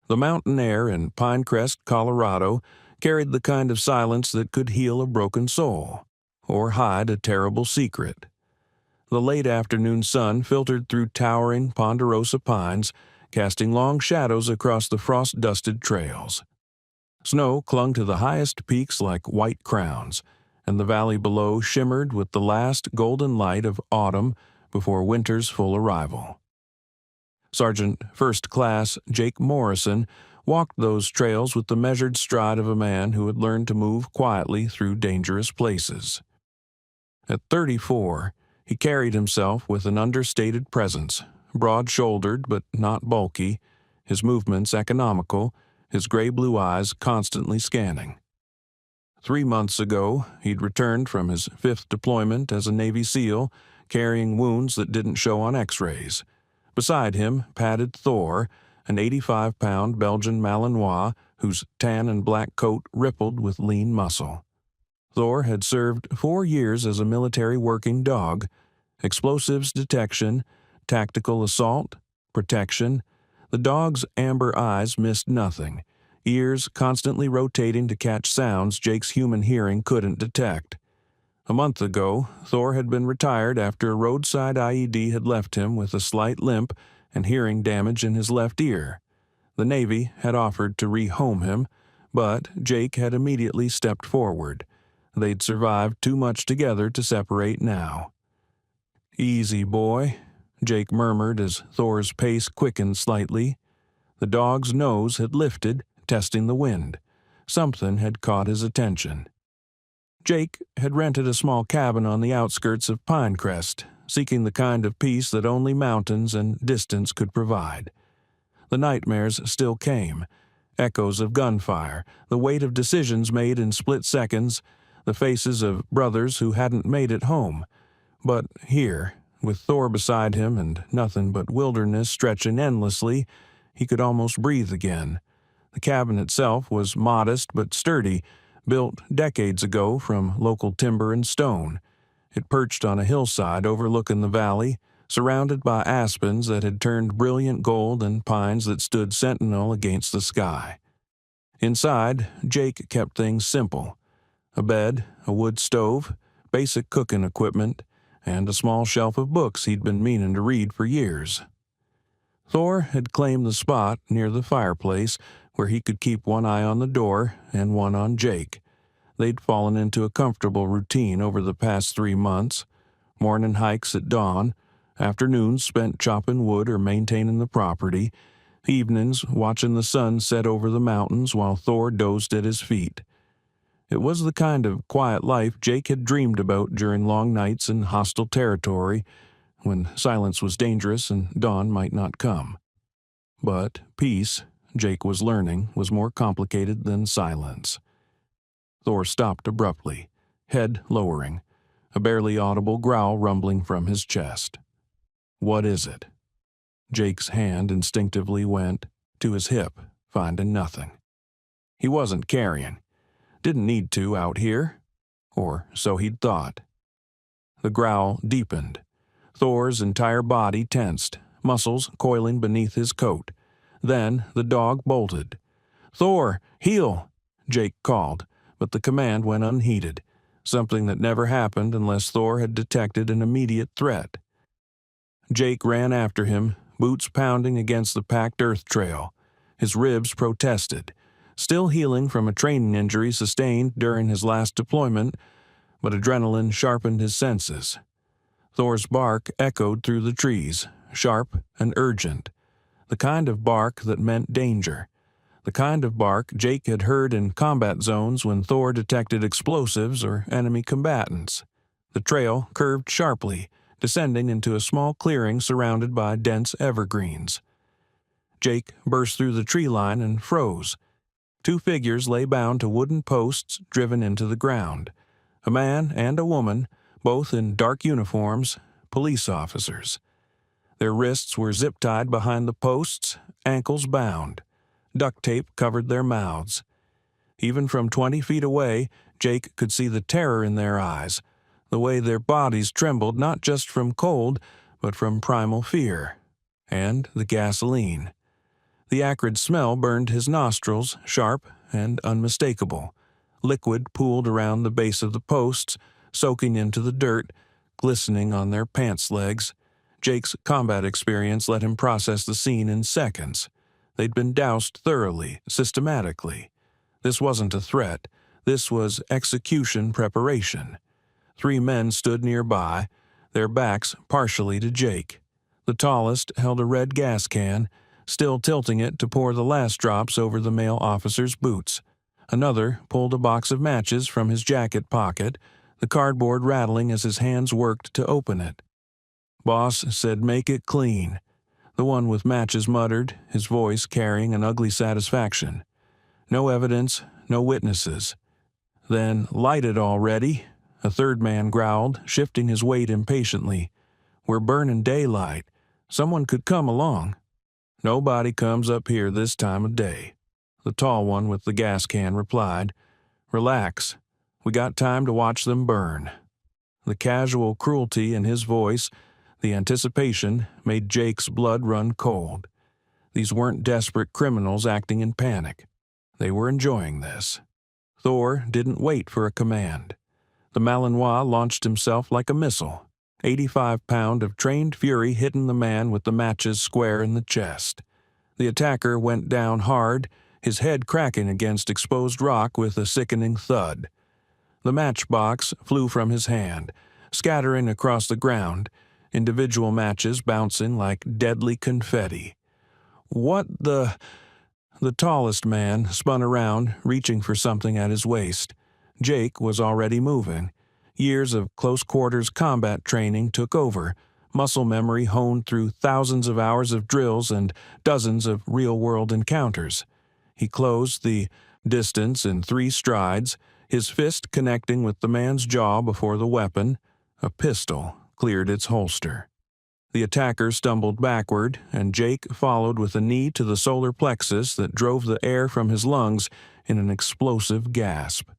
The mountain air in Pinecrest, Colorado, carried the kind of silence that could heal a broken soul, or hide a terrible secret. The late afternoon sun filtered through towering ponderosa pines, casting long shadows across the frost-dusted trails. Snow clung to the highest peaks like white crowns, and the valley below shimmered with the last golden light of autumn before winter's full arrival. Sergeant First Class Jake Morrison walked those trails with the measured stride of a man who had learned to move quietly through dangerous places. At 34, he carried himself with an understated presence, broad-shouldered but not bulky, his movements economical, his gray-blue eyes constantly scanning. 3 months ago, he'd returned from his 5th deployment as a Navy SEAL, carrying wounds that didn't show on X-rays. Beside him padded Thor, an 85-pound Belgian Malinois whose tan and black coat rippled with lean muscle. Thor had served 4 years as a military working dog, explosives detection, tactical assault, protection. The dog's amber eyes missed nothing, ears constantly rotating to catch sounds Jake's human hearing couldn't detect. A month ago, Thor had been retired after a roadside IED had left him with a slight limp and hearing damage in his left ear. The Navy had offered to rehome him, but Jake had immediately stepped forward. They'd survived too much together to separate now. "Easy, boy," Jake murmured as Thor's pace quickened slightly. The dog's nose had lifted, testing the wind. Something had caught his attention. Jake had rented a small cabin on the outskirts of Pinecrest, seeking the kind of peace that only mountains and distance could provide. The nightmares still came, echoes of gunfire, the weight of decisions made in split seconds, the faces of brothers who hadn't made it home. But here, with Thor beside him and nothing but wilderness stretching endlessly, he could almost breathe again. The cabin itself was modest but sturdy, built decades ago from local timber and stone. It perched on a hillside overlooking the valley, surrounded by aspens that had turned brilliant gold and pines that stood sentinel against the sky. Inside, Jake kept things simple. A bed, a wood stove, basic cooking equipment, and a small shelf of books he'd been meaning to read for years. Thor had claimed the spot near the fireplace where he could keep one eye on the door and one on Jake. They'd fallen into a comfortable routine over the past 3 months. Morning hikes at dawn, afternoons spent chopping wood or maintaining the property, evenings watching the sun set over the mountains while Thor dozed at his feet. It was the kind of quiet life Jake had dreamed about during long nights in hostile territory, when silence was dangerous and dawn might not come. But peace, Jake was learning, was more complicated than silence. Thor stopped abruptly, head lowering, a barely audible growl rumbling from his chest. "What is it?" Jake's hand instinctively went to his hip, finding nothing. He wasn't carrying. Didn't need to out here. Or so he'd thought. The growl deepened. Thor's entire body tensed, muscles coiling beneath his coat. Then the dog bolted. "Thor, heel!" Jake called, but the command went unheeded, something that never happened unless Thor had detected an immediate threat. Jake ran after him, boots pounding against the packed earth trail. His ribs protested, still healing from a training injury sustained during his last deployment, but adrenaline sharpened his senses. Thor's bark echoed through the trees, sharp and urgent, the kind of bark that meant danger, the kind of bark Jake had heard in combat zones when Thor detected explosives or enemy combatants. The trail curved sharply, descending into a small clearing surrounded by dense evergreens. Jake burst through the tree line and froze. 2 figures lay bound to wooden posts driven into the ground. A man and a woman, both in dark uniforms, police officers. Their wrists were zip-tied behind the posts, ankles bound. Duct tape covered their mouths. Even from 20 feet away, Jake could see the terror in their eyes, the way their bodies trembled not just from cold, but from primal fear. And the gasoline. The acrid smell burned his nostrils, sharp and unmistakable. Liquid pooled around the base of the posts, soaking into the dirt, glistening on their pants legs. Jake's combat experience let him process the scene in seconds. They'd been doused thoroughly, systematically. This wasn't a threat. This was execution preparation. 3 men stood nearby, their backs partially to Jake. The tallest held a red gas can, still tilting it to pour the last drops over the male officer's boots. Another pulled a box of matches from his jacket pocket, the cardboard rattling as his hands worked to open it. "Boss said make it clean," the one with matches muttered, his voice carrying an ugly satisfaction. "No evidence, no witnesses." "Then light it already," a third man growled, shifting his weight impatiently. "We're burning daylight. Someone could come along." "Nobody comes up here this time of day," the tall one with the gas can replied. "Relax. We got time to watch them burn." The casual cruelty in his voice, the anticipation, made Jake's blood run cold. These weren't desperate criminals acting in panic. They were enjoying this. Thor didn't wait for a command. The Malinois launched himself like a missile, 85-pound of trained fury hitting the man with the matches square in the chest. The attacker went down hard, his head cracking against exposed rock with a sickening thud. The matchbox flew from his hand, scattering across the ground, individual matches bouncing like deadly confetti. "What the—" The tallest man spun around, reaching for something at his waist. Jake was already moving. Years of close-quarters combat training took over, muscle memory honed through thousands of hours of drills and dozens of real-world encounters. He closed the distance in 3 strides, his fist connecting with the man's jaw before the weapon, a pistol, cleared its holster. The attacker stumbled backward, and Jake followed with a knee to the solar plexus that drove the air from his lungs in an explosive gasp.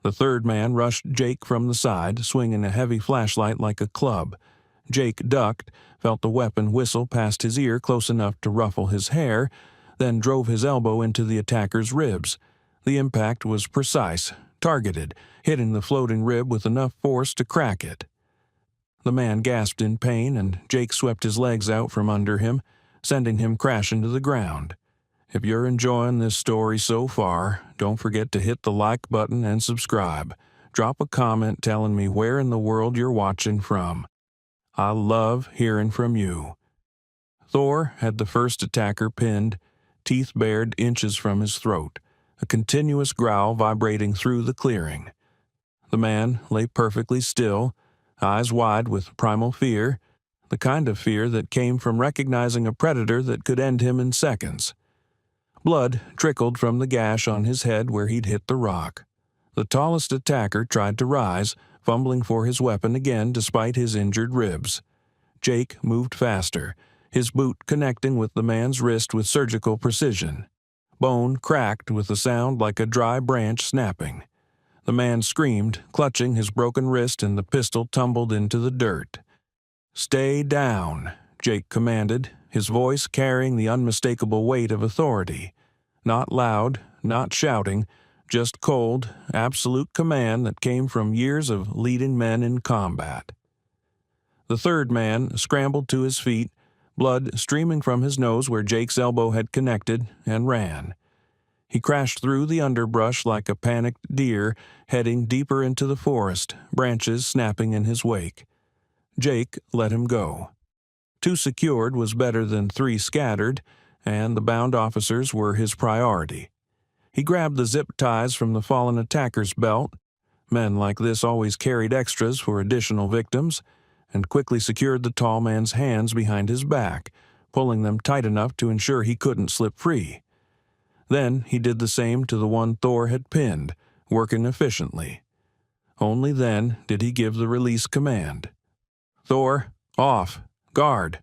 The third man rushed Jake from the side, swinging a heavy flashlight like a club. Jake ducked, felt the weapon whistle past his ear close enough to ruffle his hair, then drove his elbow into the attacker's ribs. The impact was precise, targeted, hitting the floating rib with enough force to crack it. The man gasped in pain, and Jake swept his legs out from under him, sending him crashing to the ground. If you're enjoying this story so far, don't forget to hit the like button and subscribe. Drop a comment telling me where in the world you're watching from. I love hearing from you. Thor had the first attacker pinned, teeth bared inches from his throat, a continuous growl vibrating through the clearing. The man lay perfectly still, eyes wide with primal fear, the kind of fear that came from recognizing a predator that could end him in seconds. Blood trickled from the gash on his head where he'd hit the rock. The tallest attacker tried to rise, fumbling for his weapon again despite his injured ribs. Jake moved faster, his boot connecting with the man's wrist with surgical precision. Bone cracked with a sound like a dry branch snapping. The man screamed, clutching his broken wrist, and the pistol tumbled into the dirt. "Stay down," Jake commanded, his voice carrying the unmistakable weight of authority. Not loud, not shouting, just cold, absolute command that came from years of leading men in combat. The third man scrambled to his feet, blood streaming from his nose where Jake's elbow had connected, and ran. He crashed through the underbrush like a panicked deer, heading deeper into the forest, branches snapping in his wake. Jake let him go. 2 secured was better than 3 scattered, and the bound officers were his priority. He grabbed the zip ties from the fallen attacker's belt. Men like this always carried extras for additional victims, and quickly secured the tall man's hands behind his back, pulling them tight enough to ensure he couldn't slip free. Then he did the same to the one Thor had pinned, working efficiently. Only then did he give the release command. "Thor, off, guard."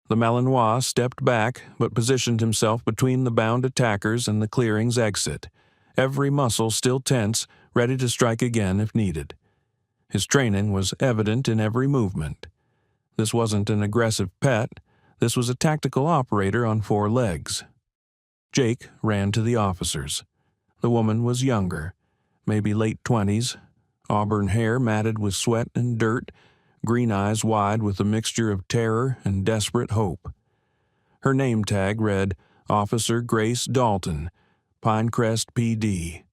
The Malinois stepped back, but positioned himself between the bound attackers and the clearing's exit, every muscle still tense, ready to strike again if needed. His training was evident in every movement. This wasn't an aggressive pet. This was a tactical operator on 4 legs. Jake ran to the officers. The woman was younger, maybe late 20s, auburn hair matted with sweat and dirt, green eyes wide with a mixture of terror and desperate hope. Her name tag read Officer Grace Dalton, Pinecrest PD.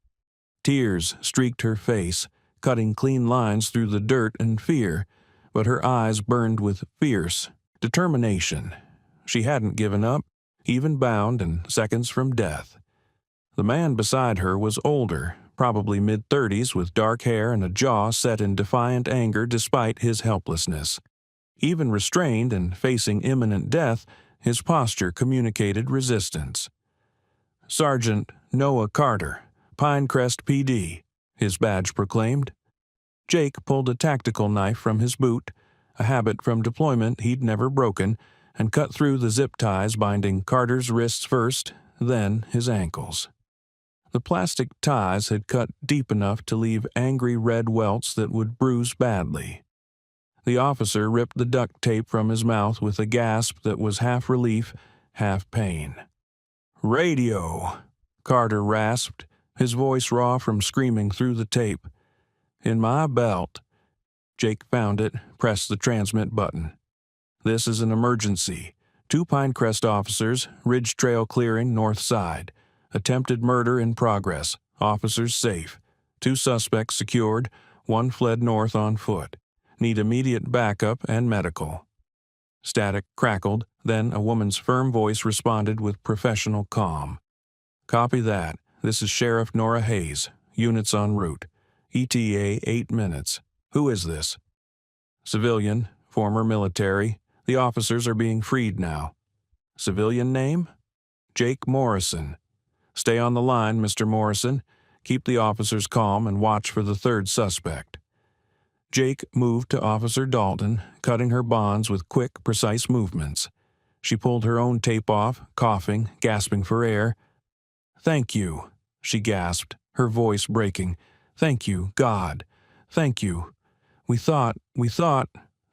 Tears streaked her face, cutting clean lines through the dirt and fear, but her eyes burned with fierce determination. She hadn't given up, even bound and seconds from death. The man beside her was older, probably mid-30s, with dark hair and a jaw set in defiant anger despite his helplessness. Even restrained and facing imminent death, his posture communicated resistance. Sergeant Noah Carter, Pinecrest PD, his badge proclaimed. Jake pulled a tactical knife from his boot, a habit from deployment he'd never broken, and cut through the zip ties binding Carter's wrists first, then his ankles. The plastic ties had cut deep enough to leave angry red welts that would bruise badly. The officer ripped the duct tape from his mouth with a gasp that was half relief, half pain. "Radio," Carter rasped, his voice raw from screaming through the tape. "In my belt." Jake found it, pressed the transmit button. "This is an emergency. 2 Pinecrest officers, Ridge Trail clearing, north side. Attempted murder in progress. Officers safe. 2 suspects secured. 1 fled north on foot. Need immediate backup and medical." Static crackled, then a woman's firm voice responded with professional calm. "Copy that. This is Sheriff Nora Hayes. Units en route. ETA 8 minutes. Who is this?" "Civilian, former military. The officers are being freed now." "Civilian name?" "Jake Morrison." "Stay on the line, Mr. Morrison. Keep the officers calm and watch for the 3rd suspect." Jake moved to Officer Dalton, cutting her bonds with quick, precise movements. She pulled her own tape off, coughing, gasping for air. "Thank you," she gasped, her voice breaking. "Thank you, God. Thank you. We thought.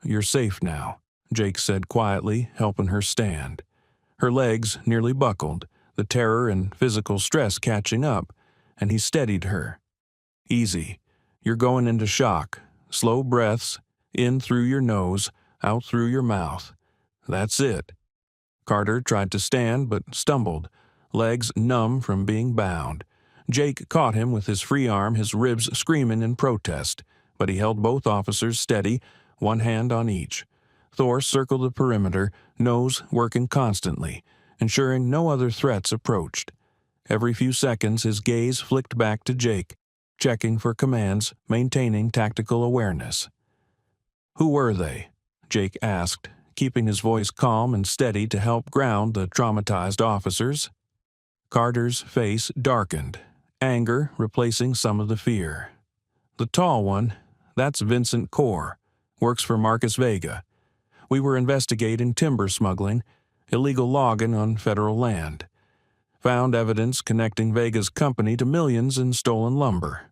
You're safe now," Jake said quietly, helping her stand. Her legs nearly buckled, the terror and physical stress catching up, and he steadied her. "Easy. You're going into shock. Slow breaths, in through your nose, out through your mouth. That's it." Carter tried to stand but stumbled, legs numb from being bound. Jake caught him with his free arm, his ribs screaming in protest, but he held both officers steady, one hand on each. Thor circled the perimeter, nose working constantly, ensuring no other threats approached. Every few seconds his gaze flicked back to Jake, checking for commands, maintaining tactical awareness. "Who were they?" Jake asked, keeping his voice calm and steady to help ground the traumatized officers. Carter's face darkened, anger replacing some of the fear. "The tall one, that's Vincent Core, works for Marcus Vega. We were investigating timber smuggling, illegal logging on federal land. Found evidence connecting Vega's company to millions in stolen lumber."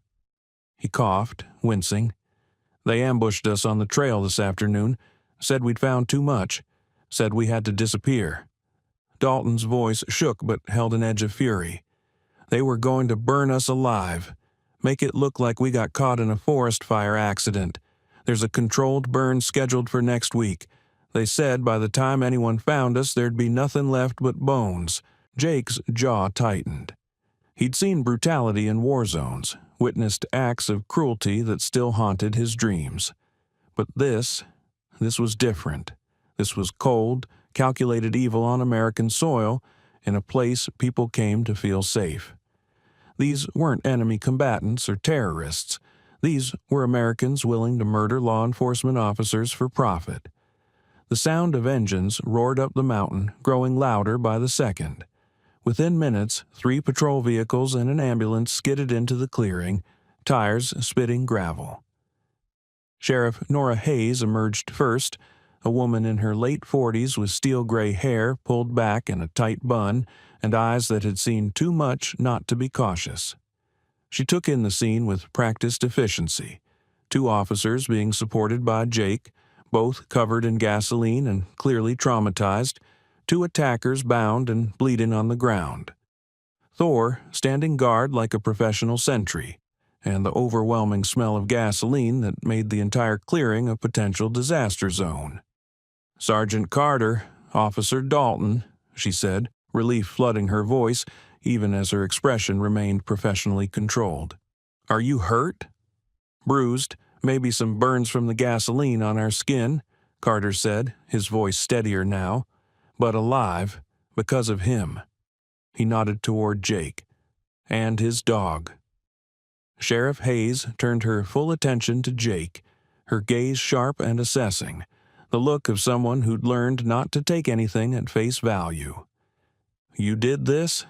He coughed, wincing. "They ambushed us on the trail this afternoon, said we'd found too much, said we had to disappear." Dalton's voice shook but held an edge of fury. "They were going to burn us alive, make it look like we got caught in a forest fire accident. There's a controlled burn scheduled for next week. They said by the time anyone found us there'd be nothing left but bones." Jake's jaw tightened. He'd seen brutality in war zones, witnessed acts of cruelty that still haunted his dreams. But this was different. This was cold, calculated evil on American soil, in a place people came to feel safe. These weren't enemy combatants or terrorists. These were Americans willing to murder law enforcement officers for profit. The sound of engines roared up the mountain, growing louder by the second. Within minutes, 3 patrol vehicles and an ambulance skidded into the clearing, tires spitting gravel. Sheriff Nora Hayes emerged first, a woman in her late 40s with steel-gray hair pulled back in a tight bun and eyes that had seen too much not to be cautious. She took in the scene with practiced efficiency, 2 officers being supported by Jake, both covered in gasoline and clearly traumatized, 2 attackers bound and bleeding on the ground. Thor standing guard like a professional sentry, and the overwhelming smell of gasoline that made the entire clearing a potential disaster zone. "Sergeant Carter, Officer Dalton," she said, relief flooding her voice even as her expression remained professionally controlled. "Are you hurt?" "Bruised, maybe some burns from the gasoline on our skin," Carter said, his voice steadier now, "but alive, because of him." He nodded toward Jake. "And his dog." Sheriff Hayes turned her full attention to Jake, her gaze sharp and assessing, the look of someone who'd learned not to take anything at face value. "You did this?"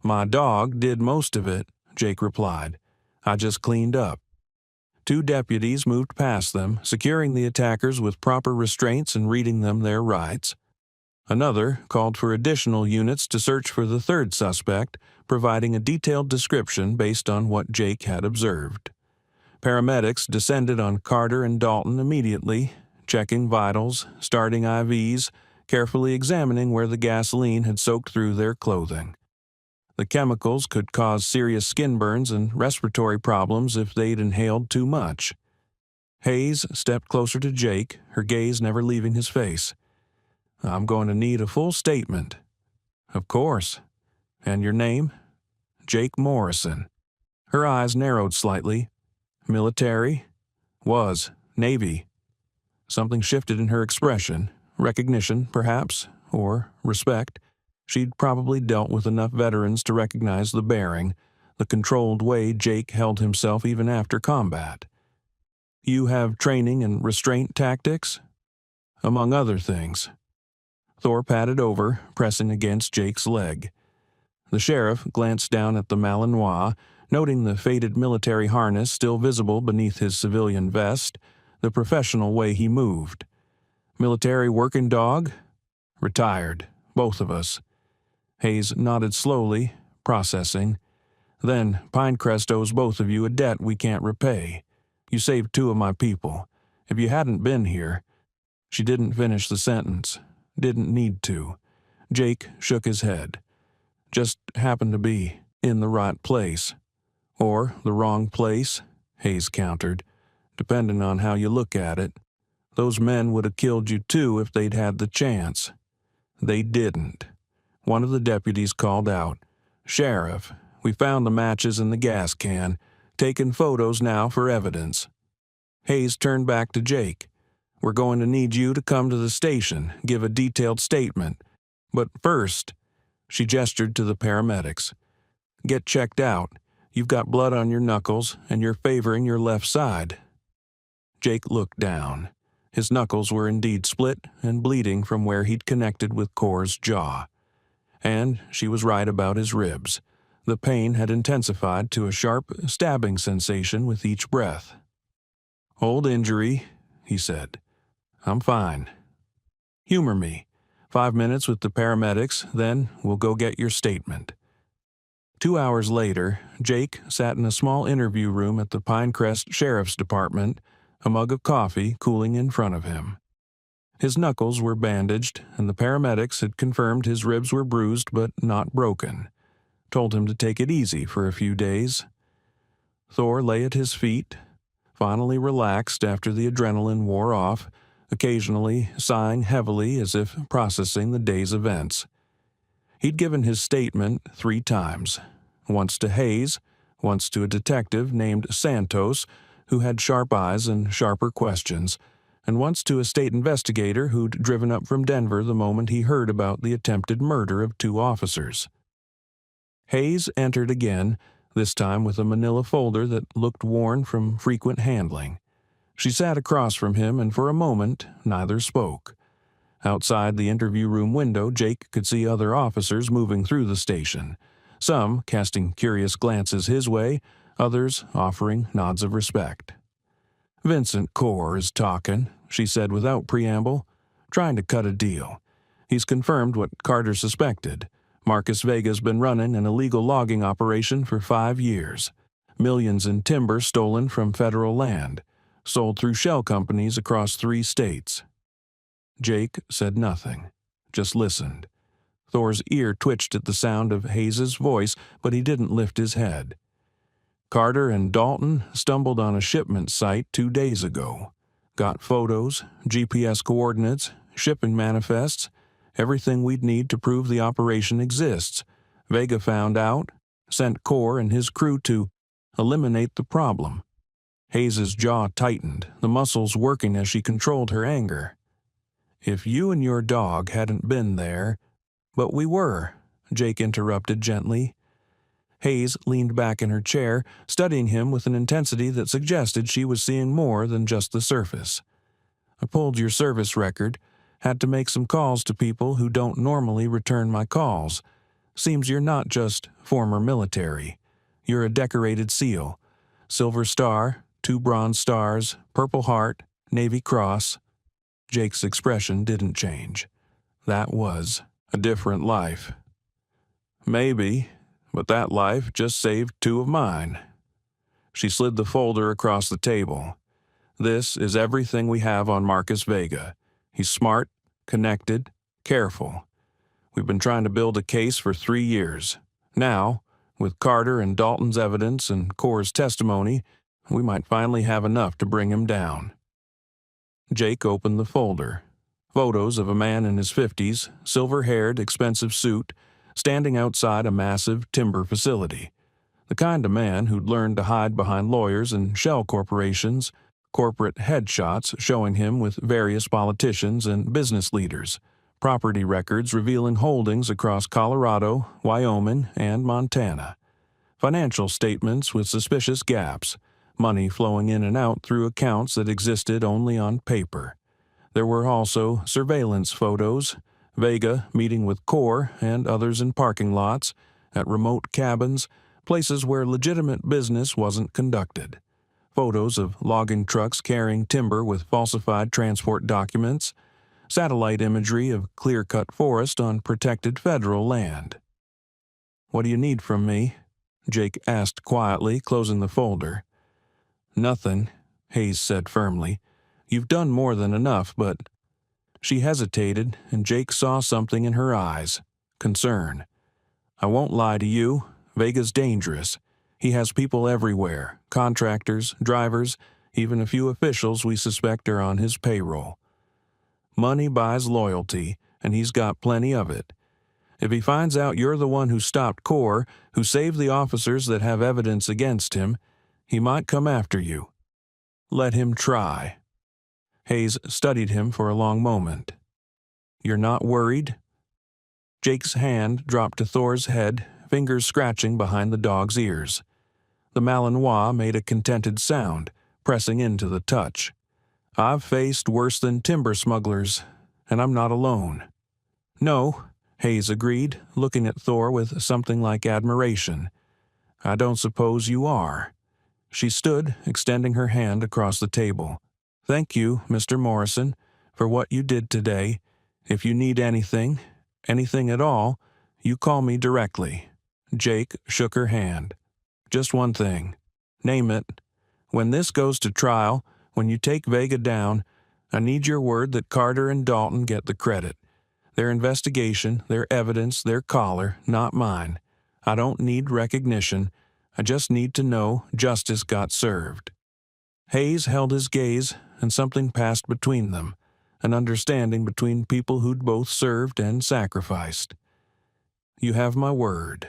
"My dog did most of it," Jake replied. "I just cleaned up." 2 deputies moved past them, securing the attackers with proper restraints and reading them their rights. Another called for additional units to search for the 3rd suspect, providing a detailed description based on what Jake had observed. Paramedics descended on Carter and Dalton immediately, checking vitals, starting IVs, carefully examining where the gasoline had soaked through their clothing. The chemicals could cause serious skin burns and respiratory problems if they'd inhaled too much. Hayes stepped closer to Jake, her gaze never leaving his face. "I'm going to need a full statement." "Of course. And your name?" "Jake Morrison." Her eyes narrowed slightly. "Military?" "Was. Navy." Something shifted in her expression. Recognition, perhaps, or respect. She'd probably dealt with enough veterans to recognize the bearing, the controlled way Jake held himself even after combat. "You have training in restraint tactics?" "Among other things." Thor padded over, pressing against Jake's leg. The sheriff glanced down at the Malinois, noting the faded military harness still visible beneath his civilian vest, the professional way he moved. "Military working dog?" "Retired. Both of us." Hayes nodded slowly, processing. "Then Pinecrest owes both of you a debt we can't repay. You saved 2 of my people. If you hadn't been here—" She didn't finish the sentence. Didn't need to. Jake shook his head. "Just happened to be in the right place." "Or the wrong place," Hayes countered, "depending on how you look at it. Those men would have killed you too if they'd had the chance. They didn't." One of the deputies called out, "Sheriff, we found the matches in the gas can. Taking photos now for evidence." Hayes turned back to Jake. "We're going to need you to come to the station, give a detailed statement. But first," she gestured to the paramedics, "get checked out. You've got blood on your knuckles, and you're favoring your left side." Jake looked down. His knuckles were indeed split and bleeding from where he'd connected with Core's jaw. And she was right about his ribs. The pain had intensified to a sharp, stabbing sensation with each breath. "Old injury," he said. "I'm fine. Humor me. 5 minutes with the paramedics, then we'll go get your statement." 2 hours later, Jake sat in a small interview room at the Pinecrest Sheriff's Department, a mug of coffee cooling in front of him. His knuckles were bandaged, and the paramedics had confirmed his ribs were bruised but not broken. Told him to take it easy for a few days. Thor lay at his feet, finally relaxed after the adrenaline wore off, occasionally sighing heavily as if processing the day's events. He'd given his statement 3 times, once to Hayes, once to a detective named Santos, who had sharp eyes and sharper questions, and once to a state investigator who'd driven up from Denver the moment he heard about the attempted murder of 2 officers. Hayes entered again, this time with a manila folder that looked worn from frequent handling. She sat across from him, and for a moment neither spoke. Outside the interview room window, Jake could see other officers moving through the station, some casting curious glances his way, others offering nods of respect. "Vincent Core is talking," she said without preamble, "trying to cut a deal. He's confirmed what Carter suspected. Marcus Vega's been running an illegal logging operation for 5 years. Millions in timber stolen from federal land, sold through shell companies across 3 states. Jake said nothing, just listened, Thor's ear twitched at the sound of Hayes's voice, but he didn't lift his head. Carter and Dalton stumbled on a shipment site 2 days ago. Got photos, GPS coordinates, shipping manifests, everything we'd need to prove the operation exists. Vega found out, sent Core and his crew to eliminate the problem. Hayes's jaw tightened, the muscles working as she controlled her anger. If you and your dog hadn't been there— But we were, Jake interrupted gently. Hayes leaned back in her chair, studying him with an intensity that suggested she was seeing more than just the surface. I pulled your service record, had to make some calls to people who don't normally return my calls. Seems you're not just former military. You're a decorated SEAL. Silver Star, 2 Bronze Stars, Purple Heart, Navy Cross. Jake's expression didn't change. That was a different life. Maybe, but that life just saved 2 of mine. She slid the folder across the table. This is everything we have on Marcus Vega. He's smart, connected, careful. We've been trying to build a case for 3 years. Now, with Carter and Dalton's evidence and Core's testimony, we might finally have enough to bring him down. Jake opened the folder. Photos of a man in his 50s, silver-haired, expensive suit, standing outside a massive timber facility. The kind of man who'd learned to hide behind lawyers and shell corporations, corporate headshots showing him with various politicians and business leaders, property records revealing holdings across Colorado, Wyoming, and Montana, financial statements with suspicious gaps, money flowing in and out through accounts that existed only on paper. There were also surveillance photos, Vega meeting with Core and others in parking lots, at remote cabins, places where legitimate business wasn't conducted. Photos of logging trucks carrying timber with falsified transport documents, satellite imagery of clear-cut forest on protected federal land. "What do you need from me?" Jake asked quietly, closing the folder. "Nothing," Hayes said firmly. "You've done more than enough, but—" She hesitated, and Jake saw something in her eyes. Concern. "I won't lie to you. Vega's dangerous. He has people everywhere, contractors, drivers, even a few officials we suspect are on his payroll. Money buys loyalty, and he's got plenty of it. If he finds out you're the one who stopped Core, who saved the officers that have evidence against him, he might come after you. Let him try." Hayes studied him for a long moment. "You're not worried?" Jake's hand dropped to Thor's head, fingers scratching behind the dog's ears. The Malinois made a contented sound, pressing into the touch. "I've faced worse than timber smugglers, and I'm not alone." "No," Hayes agreed, looking at Thor with something like admiration. "I don't suppose you are." She stood, extending her hand across the table. "Thank you, Mr. Morrison, for what you did today. If you need anything at all, you call me directly." Jake shook her hand. "Just one thing. Name it. When this goes to trial, when you take Vega down, I need your word that Carter and Dalton get the credit. Their investigation, their evidence, their collar, not mine. I don't need recognition. I just need to know justice got served." Hayes held his gaze, and something passed between them, an understanding between people who'd both served and sacrificed. "You have my word."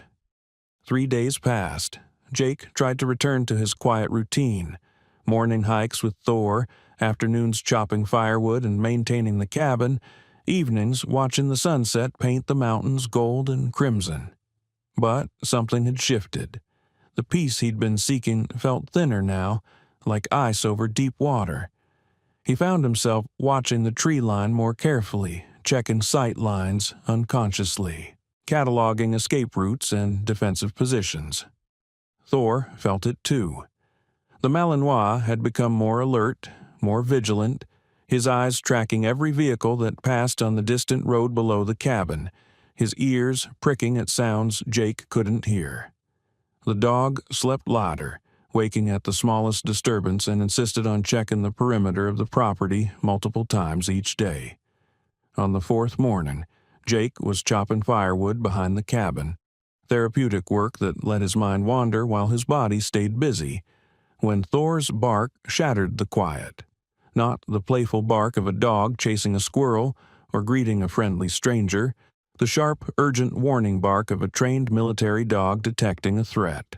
3 days passed. Jake tried to return to his quiet routine, morning hikes with Thor, afternoons chopping firewood and maintaining the cabin, evenings watching the sunset paint the mountains gold and crimson. But something had shifted. The peace he'd been seeking felt thinner now, like ice over deep water. He found himself watching the tree line more carefully, checking sight lines unconsciously, cataloging escape routes and defensive positions. Thor felt it too. The Malinois had become more alert, more vigilant, his eyes tracking every vehicle that passed on the distant road below the cabin, his ears pricking at sounds Jake couldn't hear. The dog slept lighter, waking at the smallest disturbance, and insisted on checking the perimeter of the property multiple times each day. On the 4th morning, Jake was chopping firewood behind the cabin, therapeutic work that let his mind wander while his body stayed busy, when Thor's bark shattered the quiet. Not the playful bark of a dog chasing a squirrel or greeting a friendly stranger, the sharp, urgent warning bark of a trained military dog detecting a threat.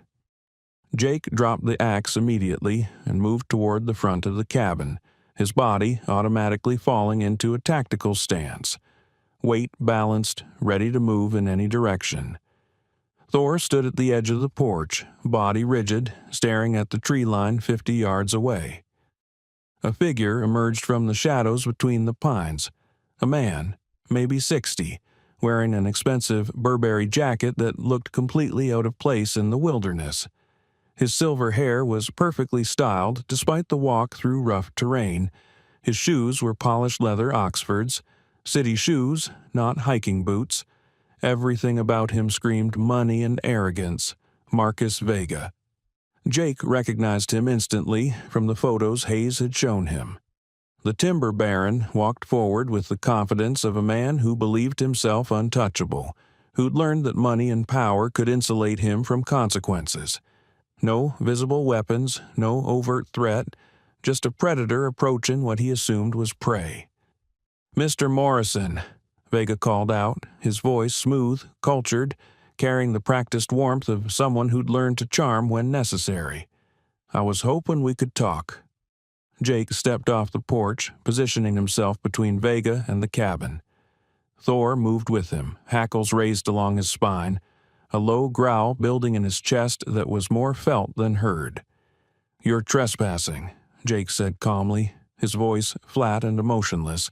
Jake dropped the axe immediately and moved toward the front of the cabin, his body automatically falling into a tactical stance, weight balanced, ready to move in any direction. Thor stood at the edge of the porch, body rigid, staring at the tree line 50 yards away. A figure emerged from the shadows between the pines, a man, maybe 60, wearing an expensive Burberry jacket that looked completely out of place in the wilderness. His silver hair was perfectly styled despite the walk through rough terrain. His shoes were polished leather Oxfords, city shoes, not hiking boots. Everything about him screamed money and arrogance. Marcus Vega. Jake recognized him instantly from the photos Hayes had shown him. The timber baron walked forward with the confidence of a man who believed himself untouchable, who'd learned that money and power could insulate him from consequences. No visible weapons, no overt threat, just a predator approaching what he assumed was prey. "Mr. Morrison," Vega called out, his voice smooth, cultured, carrying the practiced warmth of someone who'd learned to charm when necessary. "I was hoping we could talk." Jake stepped off the porch, positioning himself between Vega and the cabin. Thor moved with him, hackles raised along his spine, a low growl building in his chest that was more felt than heard. "You're trespassing," Jake said calmly, his voice flat and emotionless.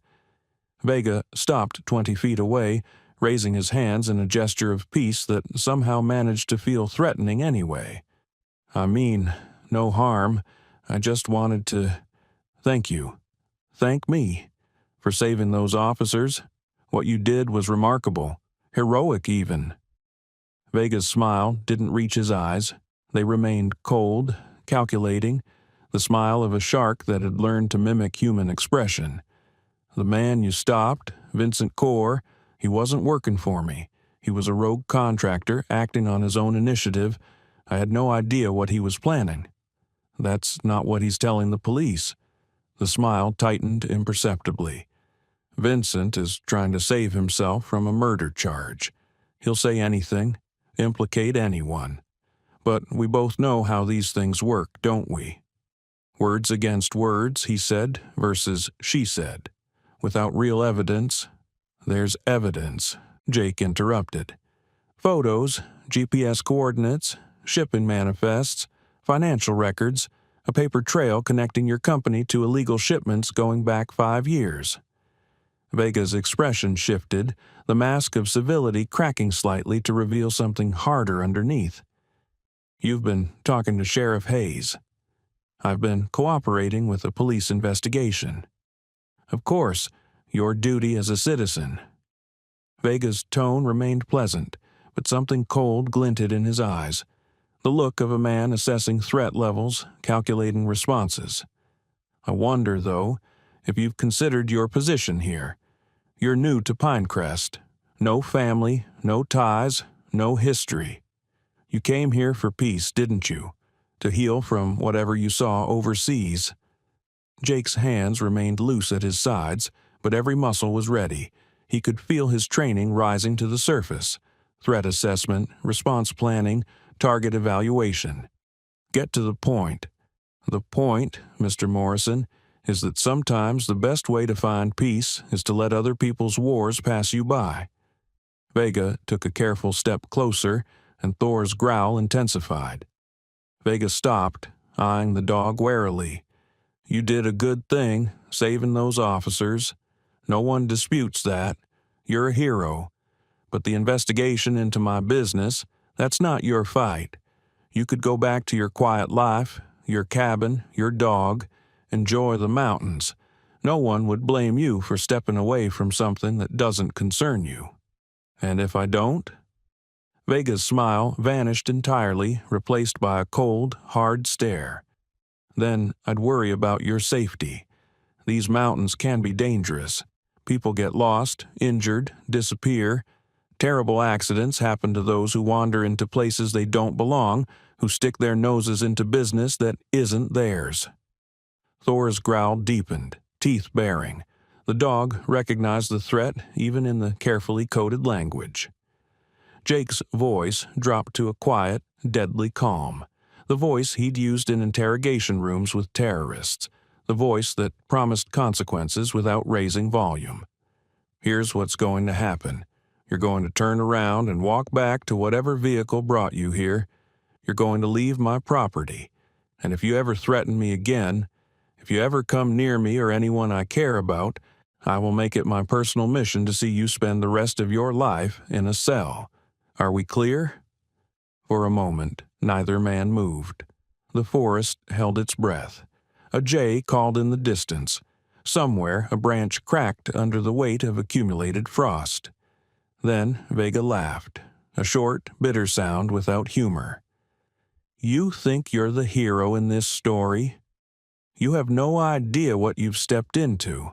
Vega stopped 20 feet away, raising his hands in a gesture of peace that somehow managed to feel threatening anyway. "I mean, no harm. I just wanted to thank you. Thank me for saving those officers. What you did was remarkable, heroic even." Vega's smile didn't reach his eyes. They remained cold, calculating, the smile of a shark that had learned to mimic human expression. "The man you stopped, Vincent Core, he wasn't working for me. He was a rogue contractor acting on his own initiative. I had no idea what he was planning." "That's not what he's telling the police." The smile tightened imperceptibly. "Vincent is trying to save himself from a murder charge. He'll say anything, implicate anyone. But we both know how these things work, don't we? Words against words, he said, versus she said. Without real evidence." "There's evidence," Jake interrupted. "Photos, GPS coordinates, shipping manifests, financial records, a paper trail connecting your company to illegal shipments going back 5 years. Vega's expression shifted, the mask of civility cracking slightly to reveal something harder underneath. "You've been talking to Sheriff Hayes." "I've been cooperating with a police investigation." "Of course, your duty as a citizen." Vega's tone remained pleasant, but something cold glinted in his eyes, the look of a man assessing threat levels, calculating responses. "I wonder, though, if you've considered your position here. You're new to Pinecrest. No family, no ties, no history. You came here for peace, didn't you? To heal from whatever you saw overseas." Jake's hands remained loose at his sides, but every muscle was ready. He could feel his training rising to the surface. Threat assessment, response planning, target evaluation. "Get to the point." "The point, Mr. Morrison, is that sometimes the best way to find peace is to let other people's wars pass you by." Vega took a careful step closer, and Thor's growl intensified. Vega stopped, eyeing the dog warily. "You did a good thing, saving those officers. No one disputes that. You're a hero. But the investigation into my business, that's not your fight. You could go back to your quiet life, your cabin, your dog, enjoy the mountains. No one would blame you for stepping away from something that doesn't concern you." "And if I don't?" Vega's smile vanished entirely, replaced by a cold, hard stare. "Then I'd worry about your safety. These mountains can be dangerous. People get lost, injured, disappear. Terrible accidents happen to those who wander into places they don't belong, who stick their noses into business that isn't theirs. Thor's growl deepened, teeth baring. The dog recognized the threat even in the carefully coded language. Jake's voice dropped to a quiet, deadly calm, the voice he'd used in interrogation rooms with terrorists, the voice that promised consequences without raising volume. Here's what's going to happen. You're going to turn around and walk back to whatever vehicle brought you here. You're going to leave my property. And if you ever threaten me again, if you ever come near me or anyone I care about, I will make it my personal mission to see you spend the rest of your life in a cell. Are we clear?" For a moment, neither man moved. The forest held its breath. A jay called in the distance. Somewhere, a branch cracked under the weight of accumulated frost. Then Vega laughed, a short, bitter sound without humor. "You think you're the hero in this story? You have no idea what you've stepped into.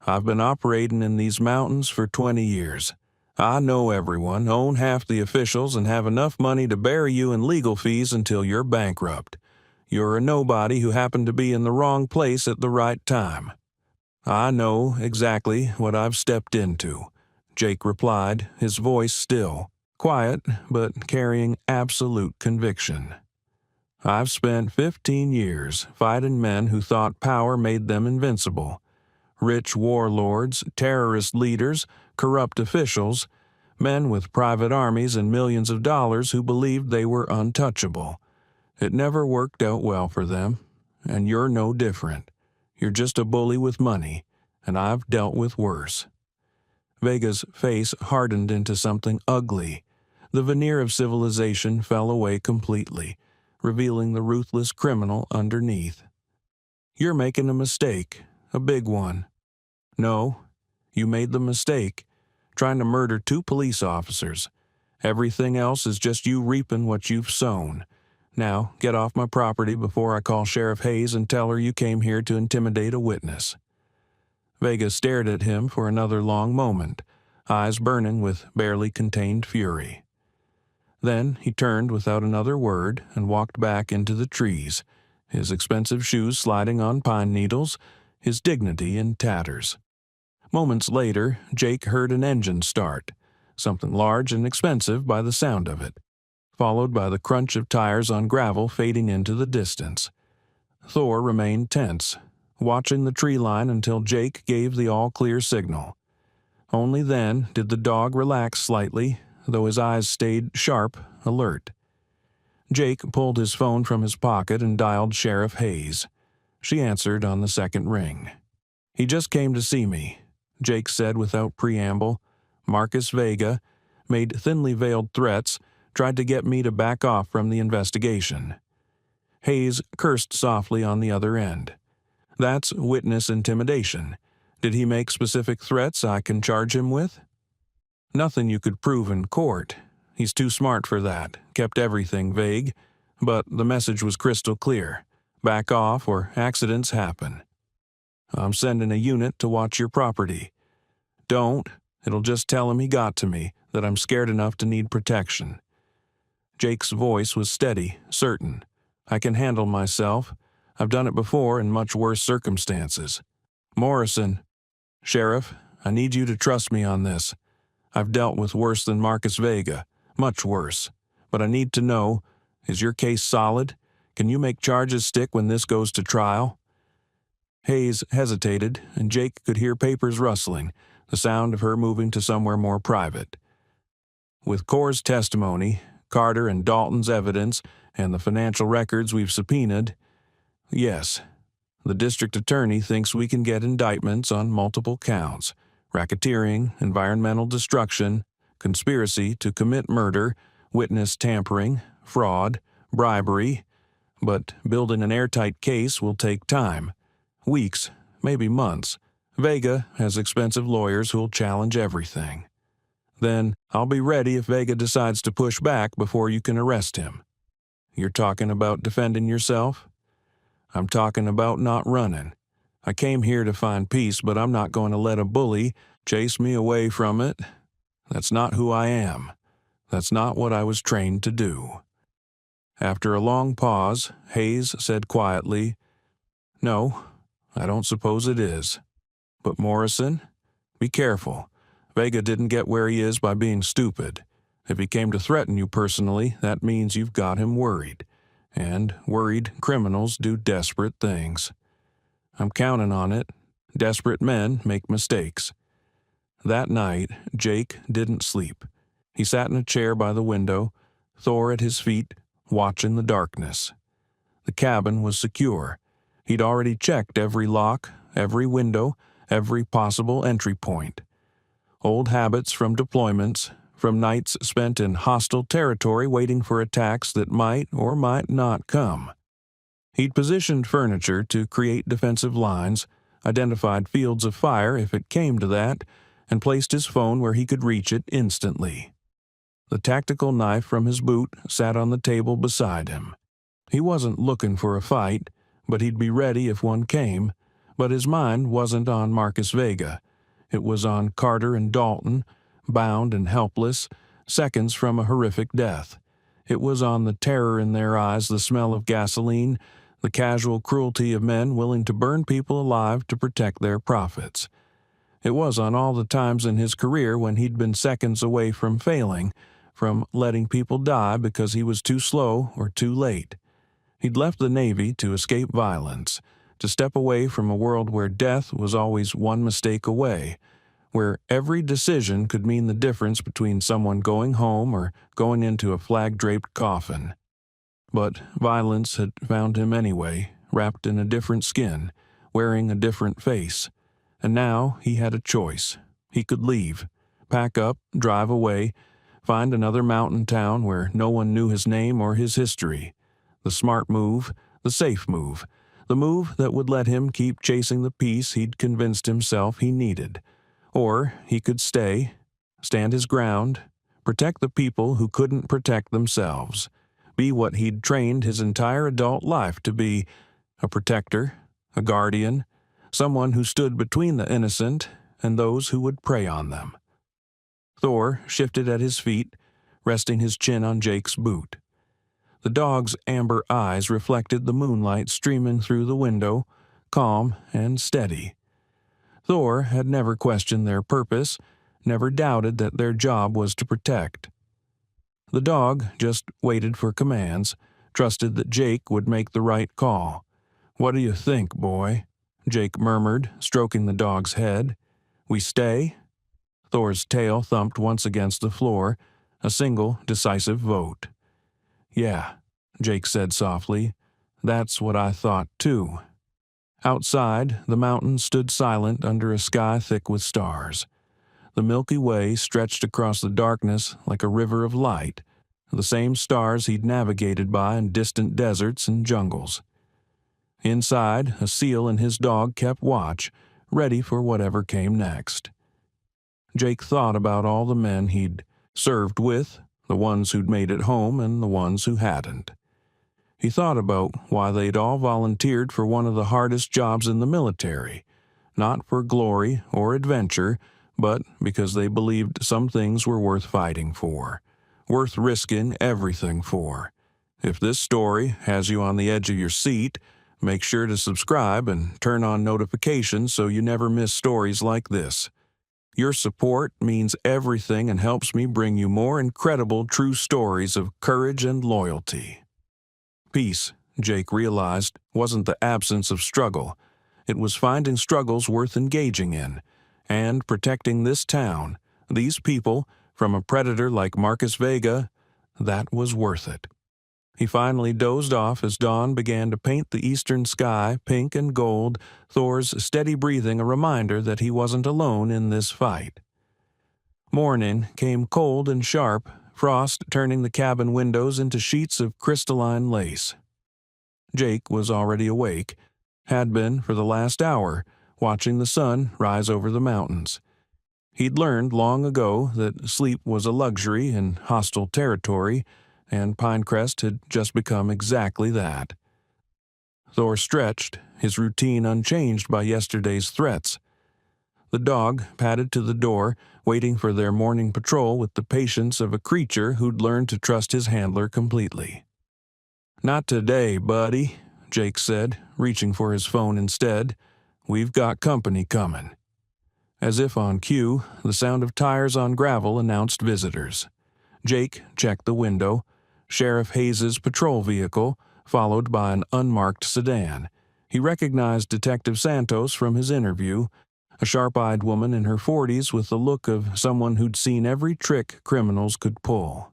I've been operating in these mountains for 20 years. I know everyone, own half the officials, and have enough money to bury you in legal fees until you're bankrupt. You're a nobody who happened to be in the wrong place at the right time." "I know exactly what I've stepped into," Jake replied, his voice still, quiet but carrying absolute conviction. "I've spent 15 years fighting men who thought power made them invincible. Rich warlords, terrorist leaders, corrupt officials, men with private armies and millions of dollars who believed they were untouchable. It never worked out well for them, and you're no different. You're just a bully with money, and I've dealt with worse." Vega's face hardened into something ugly. The veneer of civilization fell away completely, revealing the ruthless criminal underneath. "You're making a mistake, a big one. No, you made the mistake, trying to murder 2 police officers. Everything else is just you reaping what you've sown. Now, get off my property before I call Sheriff Hayes and tell her you came here to intimidate a witness." Vega stared at him for another long moment, eyes burning with barely contained fury. Then he turned without another word and walked back into the trees, his expensive shoes sliding on pine needles, his dignity in tatters. Moments later, Jake heard an engine start, something large and expensive by the sound of it, followed by the crunch of tires on gravel fading into the distance. Thor remained tense, watching the tree line until Jake gave the all-clear signal. Only then did the dog relax slightly, though his eyes stayed sharp, alert. Jake pulled his phone from his pocket and dialed Sheriff Hayes. She answered on the second ring. "He just came to see me," Jake said without preamble. "Marcus Vega made thinly veiled threats, tried to get me to back off from the investigation." Hayes cursed softly on the other end. "That's witness intimidation. Did he make specific threats I can charge him with?" "Nothing you could prove in court. He's too smart for that, kept everything vague. But the message was crystal clear. Back off or accidents happen. I'm sending a unit to watch your property. Don't. It'll just tell him he got to me, that I'm scared enough to need protection." Jake's voice was steady, certain. "I can handle myself. I've done it before in much worse circumstances. Morrison." "Sheriff, I need you to trust me on this. I've dealt with worse than Marcus Vega, much worse. But I need to know, is your case solid? Can you make charges stick when this goes to trial?" Hayes hesitated, and Jake could hear papers rustling, the sound of her moving to somewhere more private. "With Core's testimony, Carter and Dalton's evidence, and the financial records we've subpoenaed, yes. The district attorney thinks we can get indictments on multiple counts: racketeering, environmental destruction, conspiracy to commit murder, witness tampering, fraud, bribery. But building an airtight case will take time. Weeks, maybe months. Vega has expensive lawyers who'll challenge everything. Then I'll be ready if Vega decides to push back before you can arrest him. You're talking about defending yourself? I'm talking about not running. I came here to find peace, but I'm not going to let a bully chase me away from it. That's not who I am. That's not what I was trained to do." After a long pause, Hayes said quietly, "No, I don't suppose it is. But Morrison, be careful. Vega didn't get where he is by being stupid. If he came to threaten you personally, that means you've got him worried. And worried criminals do desperate things. I'm counting on it. Desperate men make mistakes." That night, Jake didn't sleep. He sat in a chair by the window, Thor at his feet, watching the darkness. The cabin was secure. He'd already checked every lock, every window, every possible entry point. Old habits from deployments, from nights spent in hostile territory waiting for attacks that might or might not come. He'd positioned furniture to create defensive lines, identified fields of fire if it came to that, and placed his phone where he could reach it instantly. The tactical knife from his boot sat on the table beside him. He wasn't looking for a fight, but he'd be ready if one came. But his mind wasn't on Marcus Vega. It was on Carter and Dalton, bound and helpless, seconds from a horrific death. It was on the terror in their eyes, the smell of gasoline, the casual cruelty of men willing to burn people alive to protect their profits. It was on all the times in his career when he'd been seconds away from failing, from letting people die because he was too slow or too late. He'd left the Navy to escape violence, to step away from a world where death was always one mistake away, where every decision could mean the difference between someone going home or going into a flag-draped coffin. But violence had found him anyway, wrapped in a different skin, wearing a different face. And now he had a choice. He could leave, pack up, drive away, find another mountain town where no one knew his name or his history. The smart move, the safe move, the move that would let him keep chasing the peace he'd convinced himself he needed. Or he could stay, stand his ground, protect the people who couldn't protect themselves, be what he'd trained his entire adult life to be, a protector, a guardian, someone who stood between the innocent and those who would prey on them. Thor shifted at his feet, resting his chin on Jake's boot. The dog's amber eyes reflected the moonlight streaming through the window, calm and steady. Thor had never questioned their purpose, never doubted that their job was to protect. The dog just waited for commands, trusted that Jake would make the right call. "What do you think, boy?" Jake murmured, stroking the dog's head. "We stay?" Thor's tail thumped once against the floor, a single decisive vote. "Yeah," Jake said softly. "That's what I thought, too." Outside, the mountains stood silent under a sky thick with stars. The Milky Way stretched across the darkness like a river of light, the same stars he'd navigated by in distant deserts and jungles. Inside, a seal and his dog kept watch, ready for whatever came next. Jake thought about all the men he'd served with, the ones who'd made it home and the ones who hadn't. He thought about why they'd all volunteered for one of the hardest jobs in the military, not for glory or adventure, but because they believed some things were worth fighting for, worth risking everything for. If this story has you on the edge of your seat, make sure to subscribe and turn on notifications so you never miss stories like this. Your support means everything and helps me bring you more incredible true stories of courage and loyalty. Peace, Jake realized, wasn't the absence of struggle. It was finding struggles worth engaging in, and protecting this town, these people, from a predator like Marcus Vega, that was worth it. He finally dozed off as dawn began to paint the eastern sky pink and gold, Thor's steady breathing a reminder that he wasn't alone in this fight. Morning came cold and sharp, frost turning the cabin windows into sheets of crystalline lace. Jake was already awake, had been for the last hour, watching the sun rise over the mountains. He'd learned long ago that sleep was a luxury in hostile territory, and Pinecrest had just become exactly that. Thor stretched, his routine unchanged by yesterday's threats. The dog padded to the door, waiting for their morning patrol with the patience of a creature who'd learned to trust his handler completely. "Not today, buddy," Jake said, reaching for his phone instead. "We've got company coming." As if on cue, the sound of tires on gravel announced visitors. Jake checked the window. Sheriff Hayes's patrol vehicle, followed by an unmarked sedan. He recognized Detective Santos from his interview, a sharp-eyed woman in her 40s with the look of someone who'd seen every trick criminals could pull.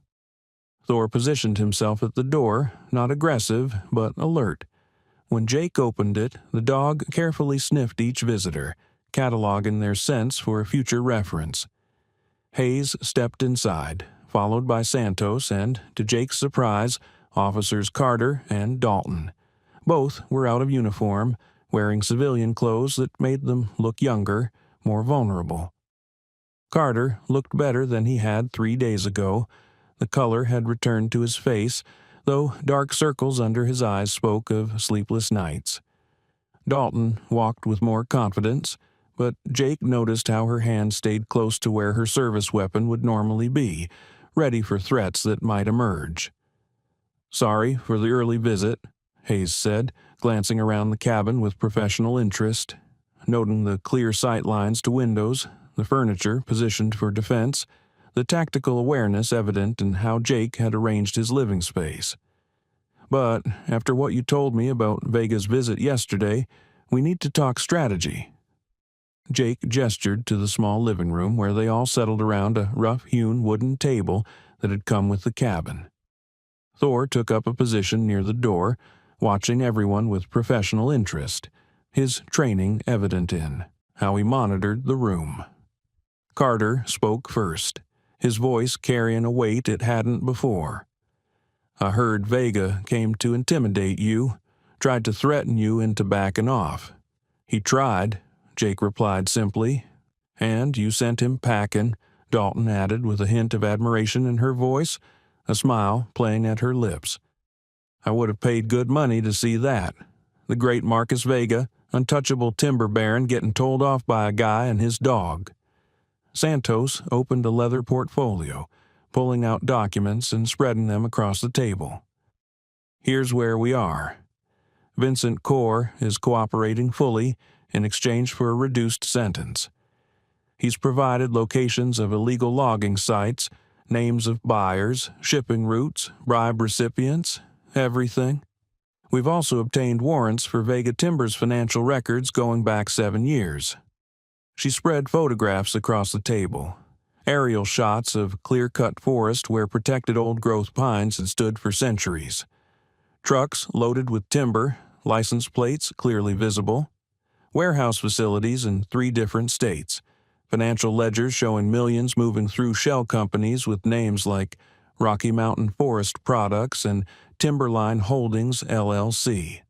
Thor positioned himself at the door, not aggressive, but alert. When Jake opened it, the dog carefully sniffed each visitor, cataloging their scents for future reference. Hayes stepped inside, followed by Santos and, to Jake's surprise, Officers Carter and Dalton. Both were out of uniform, wearing civilian clothes that made them look younger, more vulnerable. Carter looked better than he had 3 days ago. The color had returned to his face, though dark circles under his eyes spoke of sleepless nights. Dalton walked with more confidence, but Jake noticed how her hand stayed close to where her service weapon would normally be, ready for threats that might emerge. "Sorry for the early visit," Hayes said, glancing around the cabin with professional interest. Noting the clear sight lines to windows, the furniture positioned for defense, the tactical awareness evident in how Jake had arranged his living space. "But after what you told me about Vega's visit yesterday, we need to talk strategy." Jake gestured to the small living room where they all settled around a rough-hewn wooden table that had come with the cabin. Thor took up a position near the door, watching everyone with professional interest, his training evident in how he monitored the room. Carter spoke first, his voice carrying a weight it hadn't before. "I heard Vega came to intimidate you, tried to threaten you into backing off." "He tried," Jake replied simply. "And you sent him packing," Dalton added with a hint of admiration in her voice, a smile playing at her lips. "I would have paid good money to see that. The great Marcus Vega, untouchable timber baron, getting told off by a guy and his dog." Santos opened a leather portfolio, pulling out documents and spreading them across the table. "Here's where we are. Vincent Core is cooperating fully in exchange for a reduced sentence. He's provided locations of illegal logging sites, names of buyers, shipping routes, bribe recipients, everything. We've also obtained warrants for Vega Timber's financial records going back 7 years. She spread photographs across the table, aerial shots of clear-cut forest where protected old-growth pines had stood for centuries. Trucks loaded with timber, license plates clearly visible. Warehouse facilities in 3 different states. Financial ledgers showing millions moving through shell companies with names like Rocky Mountain Forest Products and Timberline Holdings, LLC.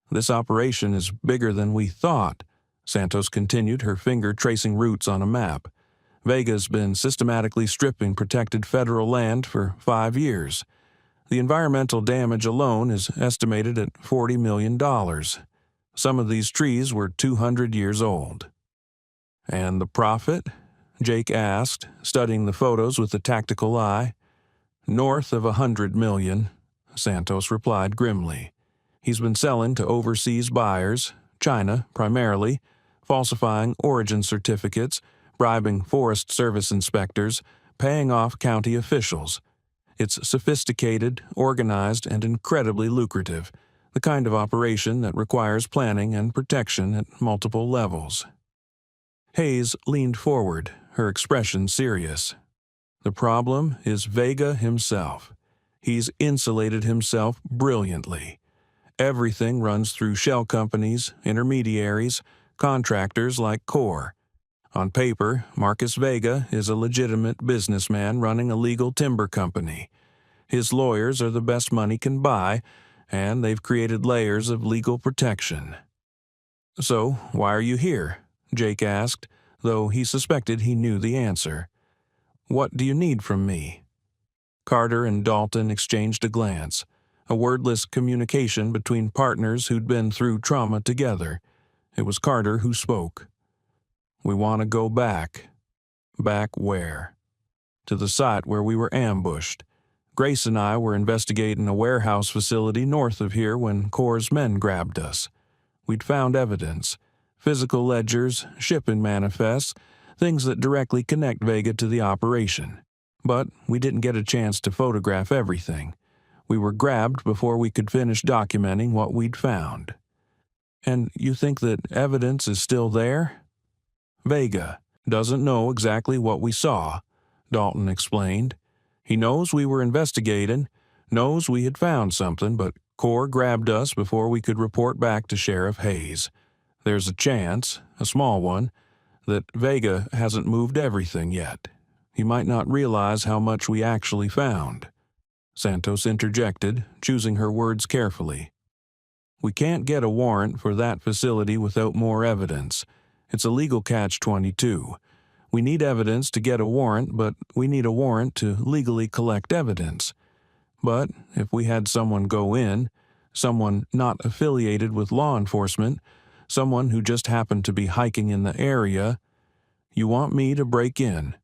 "This operation is bigger than we thought," Santos continued, her finger tracing routes on a map. "Vega's been systematically stripping protected federal land for 5 years. The environmental damage alone is estimated at $40 million. Some of these trees were 200 years old." "And the profit?" Jake asked, studying the photos with a tactical eye. "North of $100 million, Santos replied grimly. "He's been selling to overseas buyers, China primarily, falsifying origin certificates, bribing Forest Service inspectors, paying off county officials. It's sophisticated, organized, and incredibly lucrative, the kind of operation that requires planning and protection at multiple levels." Hayes leaned forward, her expression serious. "The problem is Vega himself. He's insulated himself brilliantly. Everything runs through shell companies, intermediaries, contractors like Core. On paper, Marcus Vega is a legitimate businessman running a legal timber company. His lawyers are the best money can buy, and they've created layers of legal protection." "So, why are you here?" Jake asked, though he suspected he knew the answer. "What do you need from me?" Carter and Dalton exchanged a glance. a wordless communication between partners who'd been through trauma together. It was Carter who spoke. "We want to go back." "Back where?" "To the site where we were ambushed. Grace and I were investigating a warehouse facility north of here when Corps' men grabbed us. We'd found evidence, physical ledgers, shipping manifests, things that directly connect Vega to the operation. But we didn't get a chance to photograph everything. We were grabbed before we could finish documenting what we'd found." "And you think that evidence is still there?" "Vega doesn't know exactly what we saw," Dalton explained. "He knows we were investigating, knows we had found something, but Corps grabbed us before we could report back to Sheriff Hayes. There's a chance, a small one, that Vega hasn't moved everything yet. He might not realize how much we actually found." Santos interjected, choosing her words carefully. "We can't get a warrant for that facility without more evidence. It's a legal catch-22. We need evidence to get a warrant, but we need a warrant to legally collect evidence. But if we had someone go in, someone not affiliated with law enforcement, someone who just happened to be hiking in the area—" "You want me to break in,"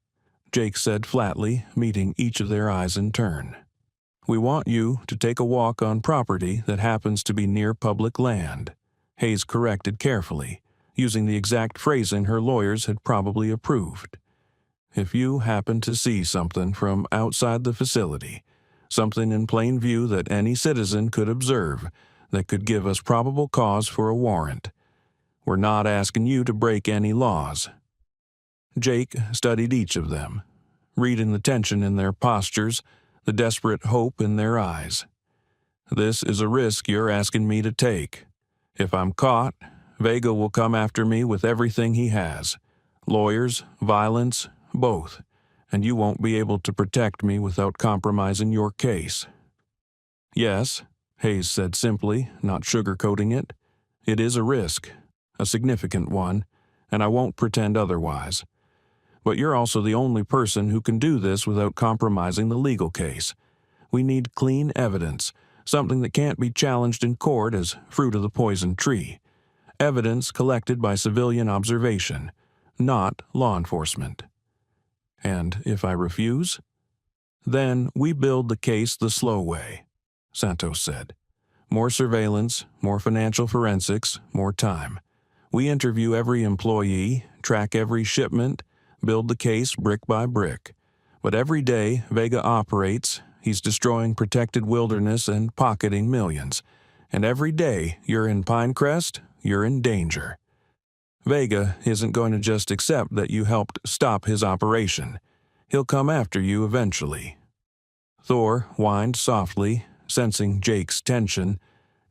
Jake said flatly, meeting each of their eyes in turn. "We want you to take a walk on property that happens to be near public land," Hayes corrected carefully, using the exact phrasing her lawyers had probably approved. "If you happen to see something from outside the facility, something in plain view that any citizen could observe that could give us probable cause for a warrant. We're not asking you to break any laws." Jake studied each of them, reading the tension in their postures, the desperate hope in their eyes. "This is a risk you're asking me to take. If I'm caught, Vega will come after me with everything he has. Lawyers, violence, both. And you won't be able to protect me without compromising your case." "Yes," Hayes said simply, not sugarcoating it. "It is a risk, a significant one, and I won't pretend otherwise. But you're also the only person who can do this without compromising the legal case. We need clean evidence, something that can't be challenged in court as fruit of the poison tree. Evidence collected by civilian observation, not law enforcement." "And if I refuse?" "Then we build the case the slow way," Santos said. "More surveillance, more financial forensics, more time. We interview every employee, track every shipment, build the case brick by brick. But every day Vega operates, he's destroying protected wilderness and pocketing millions. And every day you're in Pinecrest, you're in danger. Vega isn't going to just accept that you helped stop his operation. He'll come after you eventually." Thor whined softly, sensing Jake's tension.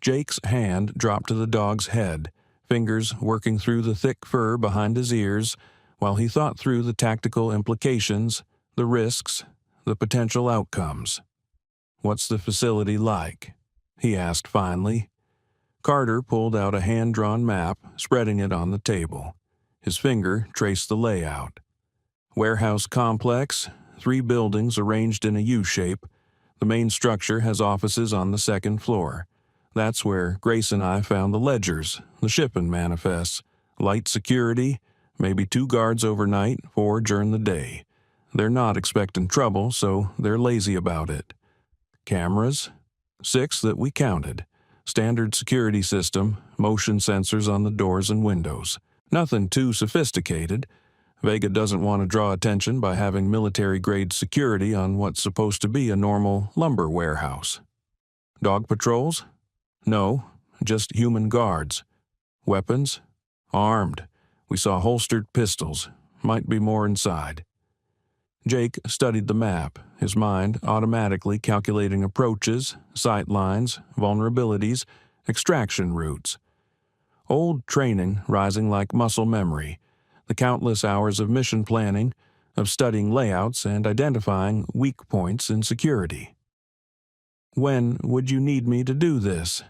Jake's hand dropped to the dog's head, fingers working through the thick fur behind his ears, while he thought through the tactical implications, the risks, the potential outcomes. "What's the facility like?" he asked finally. Carter pulled out a hand-drawn map, spreading it on the table. His finger traced the layout. "Warehouse complex, 3 buildings arranged in a U-shape. The main structure has offices on the 2nd floor. That's where Grace and I found the ledgers, the shipping manifests, light security, maybe 2 guards overnight, 4 during the day. They're not expecting trouble, so they're lazy about it. Cameras? 6 that we counted. Standard security system, motion sensors on the doors and windows. Nothing too sophisticated. Vega doesn't want to draw attention by having military-grade security on what's supposed to be a normal lumber warehouse." "Dog patrols?" "No, just human guards. Weapons? Armed. We saw holstered pistols. Might be more inside." Jake studied the map, his mind automatically calculating approaches, sight lines, vulnerabilities, extraction routes. Old training rising like muscle memory, the countless hours of mission planning, of studying layouts and identifying weak points in security. "When would you need me to do this?"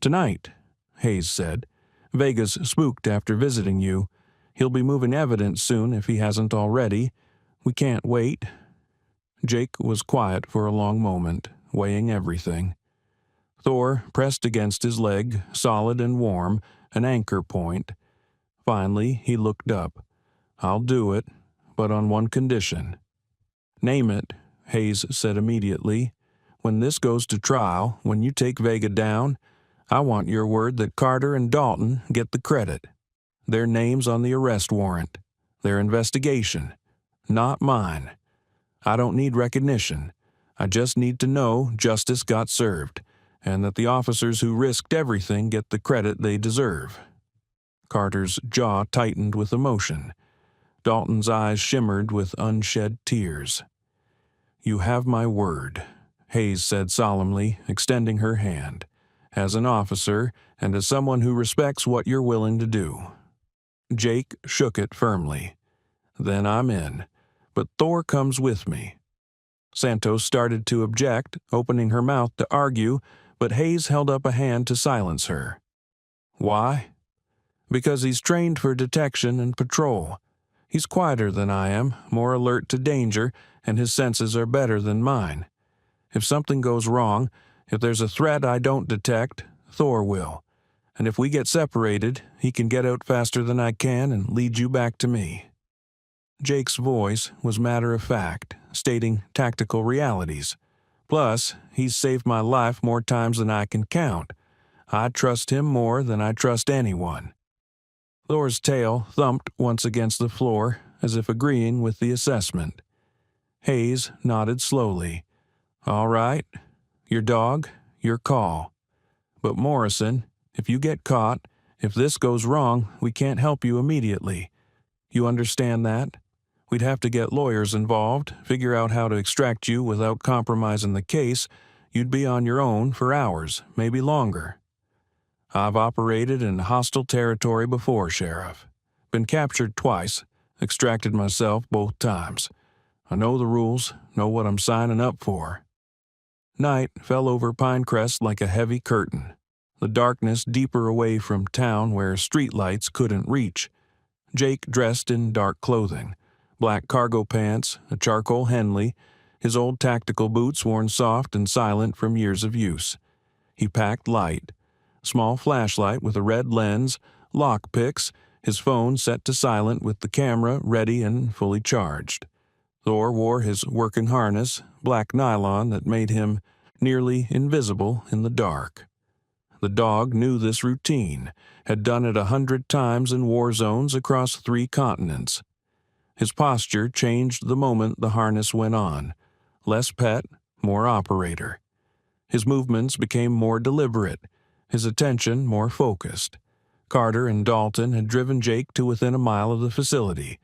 "Tonight," Hayes said. "Vega's spooked after visiting you. He'll be moving evidence soon if he hasn't already. We can't wait." Jake was quiet for a long moment, weighing everything. Thor pressed against his leg, solid and warm, an anchor point. Finally, he looked up. "I'll do it, but on one condition." "Name it," Hayes said immediately. "When this goes to trial, when you take Vega down, I want your word that Carter and Dalton get the credit. Their names on the arrest warrant. Their investigation. Not mine. I don't need recognition. I just need to know justice got served, and that the officers who risked everything get the credit they deserve." Carter's jaw tightened with emotion. Dalton's eyes shimmered with unshed tears. "You have my word," Hayes said solemnly, extending her hand, "as an officer and as someone who respects what you're willing to do." Jake shook it firmly. "Then I'm in. But Thor comes with me." Santos started to object, opening her mouth to argue, but Hayes held up a hand to silence her. "Why?" "Because he's trained for detection and patrol. He's quieter than I am, more alert to danger, and his senses are better than mine. If something goes wrong, if there's a threat I don't detect, Thor will. And if we get separated, he can get out faster than I can and lead you back to me." Jake's voice was matter-of-fact, stating tactical realities. "Plus, he's saved my life more times than I can count. I trust him more than I trust anyone." Thor's tail thumped once against the floor, as if agreeing with the assessment. Hayes nodded slowly. "All right. Your dog, your call. But Morrison, if you get caught, if this goes wrong, we can't help you immediately. You understand that? We'd have to get lawyers involved, figure out how to extract you without compromising the case. You'd be on your own for hours, maybe longer. I've operated in hostile territory before, Sheriff. Been captured twice, extracted myself both times. I know the rules, know what I'm signing up for." Night fell over Pinecrest like a heavy curtain, the darkness deeper away from town where streetlights couldn't reach. Jake dressed in dark clothing, black cargo pants, a charcoal Henley, his old tactical boots worn soft and silent from years of use. He packed light, small flashlight with a red lens, lock picks, his phone set to silent with the camera ready and fully charged. Thor wore his working harness, black nylon that made him nearly invisible in the dark. The dog knew this routine, had done it 100 times in war zones across 3 continents. His posture changed the moment the harness went on. Less pet, more operator. His movements became more deliberate, his attention more focused. Carter and Dalton had driven Jake to within a mile of the facility,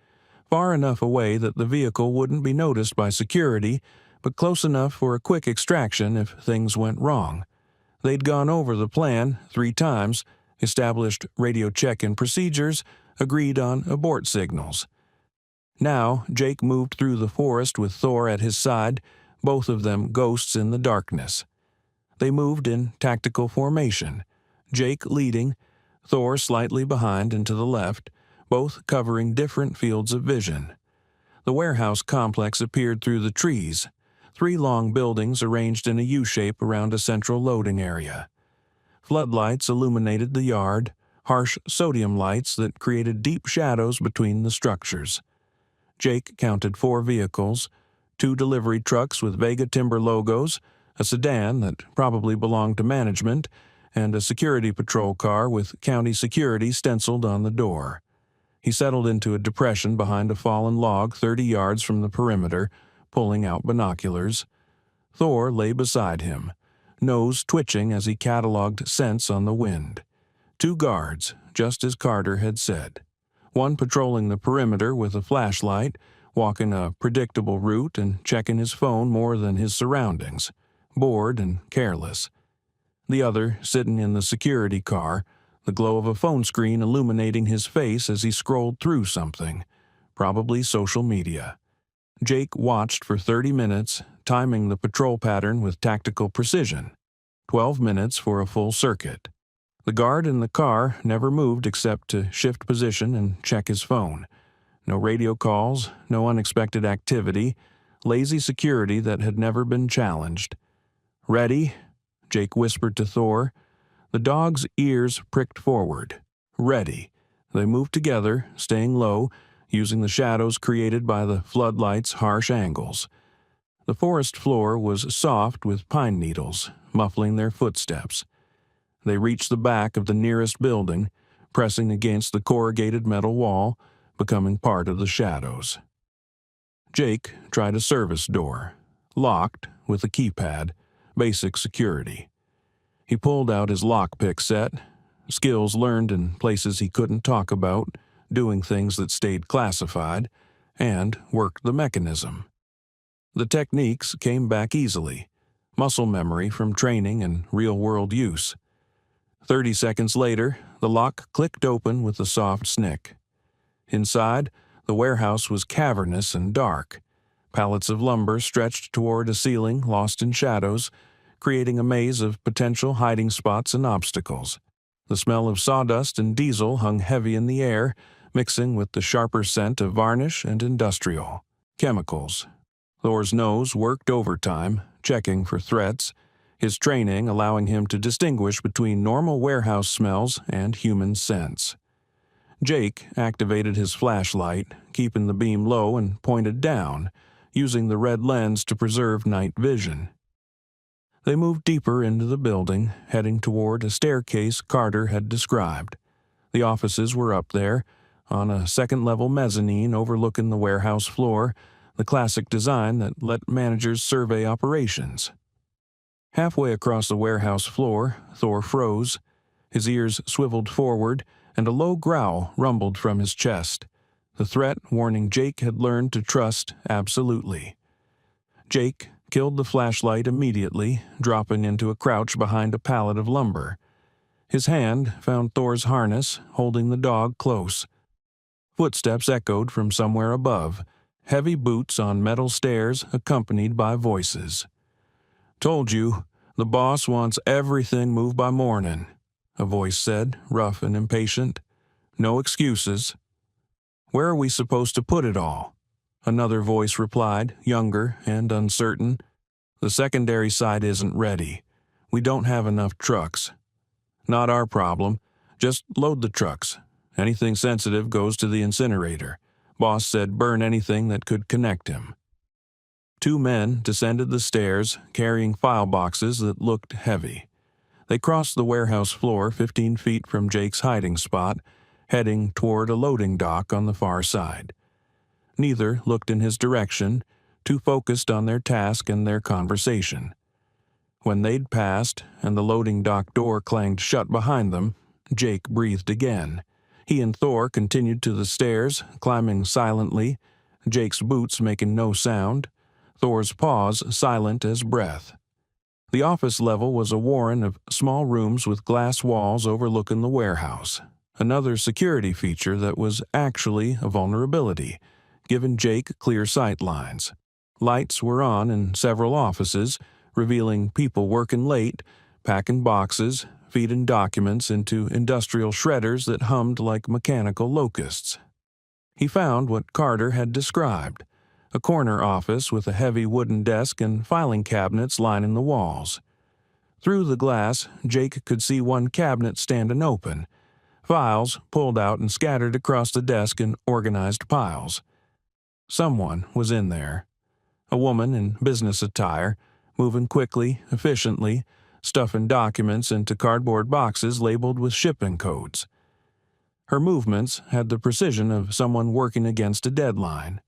far enough away that the vehicle wouldn't be noticed by security, but close enough for a quick extraction if things went wrong. They'd gone over the plan 3 times, established radio check-in procedures, agreed on abort signals. Now, Jake moved through the forest with Thor at his side, both of them ghosts in the darkness. They moved in tactical formation, Jake leading, Thor slightly behind and to the left, both covering different fields of vision. The warehouse complex appeared through the trees, 3 long buildings arranged in a U-shape around a central loading area. Floodlights illuminated the yard, harsh sodium lights that created deep shadows between the structures. Jake counted 4 vehicles, 2 delivery trucks with Vega Timber logos, a sedan that probably belonged to management, and a security patrol car with county security stenciled on the door. He settled into a depression behind a fallen log 30 yards from the perimeter, pulling out binoculars. Thor lay beside him, nose twitching as he cataloged scents on the wind. 2 guards, just as Carter had said. One patrolling the perimeter with a flashlight, walking a predictable route and checking his phone more than his surroundings, bored and careless. The other sitting in the security car, the glow of a phone screen illuminating his face as he scrolled through something, probably social media. Jake watched for 30 minutes, timing the patrol pattern with tactical precision. 12 minutes for a full circuit. The guard in the car never moved except to shift position and check his phone. No radio calls, no unexpected activity, lazy security that had never been challenged. "Ready?" Jake whispered to Thor. The dog's ears pricked forward. Ready. They moved together, staying low, using the shadows created by the floodlight's harsh angles. The forest floor was soft with pine needles, muffling their footsteps. They reached the back of the nearest building, pressing against the corrugated metal wall, becoming part of the shadows. Jake tried a service door, locked with a keypad, basic security. He pulled out his lockpick set, skills learned in places he couldn't talk about, doing things that stayed classified, and worked the mechanism. The techniques came back easily, muscle memory from training and real-world use. 30 seconds later, the lock clicked open with a soft snick. Inside, the warehouse was cavernous and dark. Pallets of lumber stretched toward a ceiling lost in shadows, creating a maze of potential hiding spots and obstacles. The smell of sawdust and diesel hung heavy in the air, mixing with the sharper scent of varnish and industrial chemicals. Thor's nose worked overtime, checking for threats, his training allowing him to distinguish between normal warehouse smells and human scents. Jake activated his flashlight, keeping the beam low and pointed down, using the red lens to preserve night vision. They moved deeper into the building, heading toward a staircase Carter had described. The offices were up there, on a second-level mezzanine overlooking the warehouse floor, the classic design that let managers survey operations. Halfway across the warehouse floor, Thor froze. His ears swiveled forward, and a low growl rumbled from his chest, the threat warning Jake had learned to trust absolutely. Jake killed the flashlight immediately, dropping into a crouch behind a pallet of lumber. His hand found Thor's harness, holding the dog close. Footsteps echoed from somewhere above, heavy boots on metal stairs accompanied by voices. "Told you, the boss wants everything moved by morning," a voice said, rough and impatient. "No excuses." "Where are we supposed to put it all?" Another voice replied, younger and uncertain. "The secondary site isn't ready. We don't have enough trucks." "Not our problem. Just load the trucks. Anything sensitive goes to the incinerator. Boss said burn anything that could connect him." Two men descended the stairs, carrying file boxes that looked heavy. They crossed the warehouse floor 15 feet from Jake's hiding spot, heading toward a loading dock on the far side. Neither looked in his direction, too focused on their task and their conversation. When they'd passed, and the loading dock door clanged shut behind them, Jake breathed again. He and Thor continued to the stairs, climbing silently, Jake's boots making no sound, Thor's paws silent as breath. The office level was a warren of small rooms with glass walls overlooking the warehouse, another security feature that was actually a vulnerability, giving Jake clear sight lines. Lights were on in several offices, revealing people working late, packing boxes, feeding documents into industrial shredders that hummed like mechanical locusts. He found what Carter had described, a corner office with a heavy wooden desk and filing cabinets lining the walls. Through the glass, Jake could see one cabinet standing open, files pulled out and scattered across the desk in organized piles. Someone was in there. A woman in business attire, moving quickly, efficiently, stuffing documents into cardboard boxes labeled with shipping codes. Her movements had the precision of someone working against a deadline.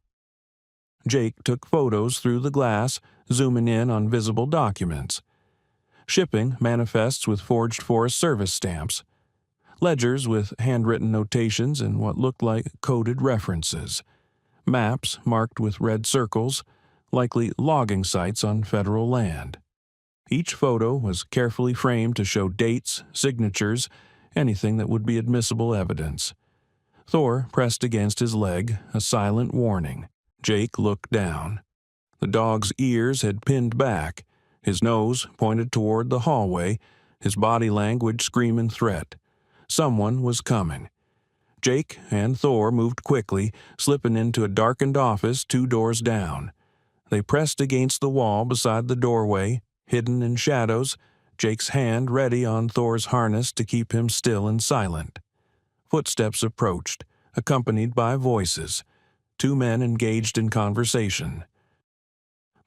Jake took photos through the glass, zooming in on visible documents. Shipping manifests with forged Forest Service stamps. Ledgers with handwritten notations and what looked like coded references. Maps marked with red circles, likely logging sites on federal land. Each photo was carefully framed to show dates, signatures, anything that would be admissible evidence. Thor pressed against his leg, a silent warning. Jake looked down. The dog's ears had pinned back, his nose pointed toward the hallway, his body language screaming threat. Someone was coming. Jake and Thor moved quickly, slipping into a darkened office 2 doors down. They pressed against the wall beside the doorway, hidden in shadows, Jake's hand ready on Thor's harness to keep him still and silent. Footsteps approached, accompanied by voices. 2 men engaged in conversation.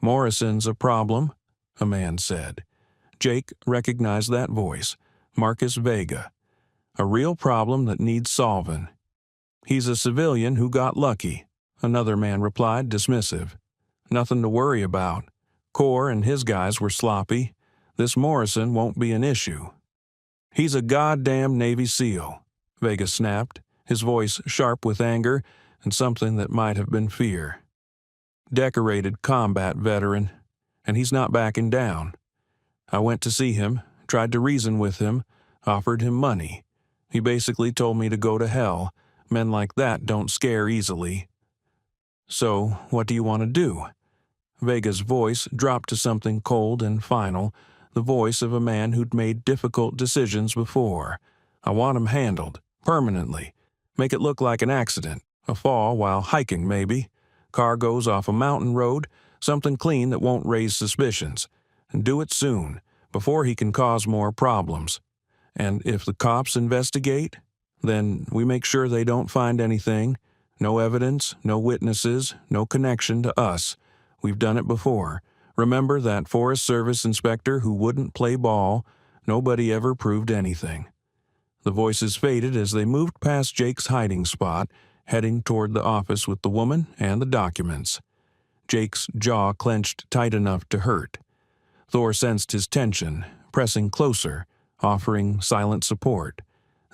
"Morrison's a problem," a man said. Jake recognized that voice. Marcus Vega. "A real problem that needs solving." "He's a civilian who got lucky," another man replied, dismissive. "Nothing to worry about. Core and his guys were sloppy. This Morrison won't be an issue." "He's a goddamn Navy SEAL," Vega snapped, his voice sharp with anger and something that might have been fear. "Decorated combat veteran, and he's not backing down. I went to see him, tried to reason with him, offered him money. He basically told me to go to hell. Men like that don't scare easily." "So, what do you want to do?" Vega's voice dropped to something cold and final, the voice of a man who'd made difficult decisions before. "I want him handled, permanently. Make it look like an accident, a fall while hiking maybe. Car goes off a mountain road, something clean that won't raise suspicions. And do it soon, before he can cause more problems. And if the cops investigate, then we make sure they don't find anything. No evidence, no witnesses, no connection to us. We've done it before. Remember that Forest Service inspector who wouldn't play ball? Nobody ever proved anything." The voices faded as they moved past Jake's hiding spot, heading toward the office with the woman and the documents. Jake's jaw clenched tight enough to hurt. Thor sensed his tension, pressing closer, offering silent support.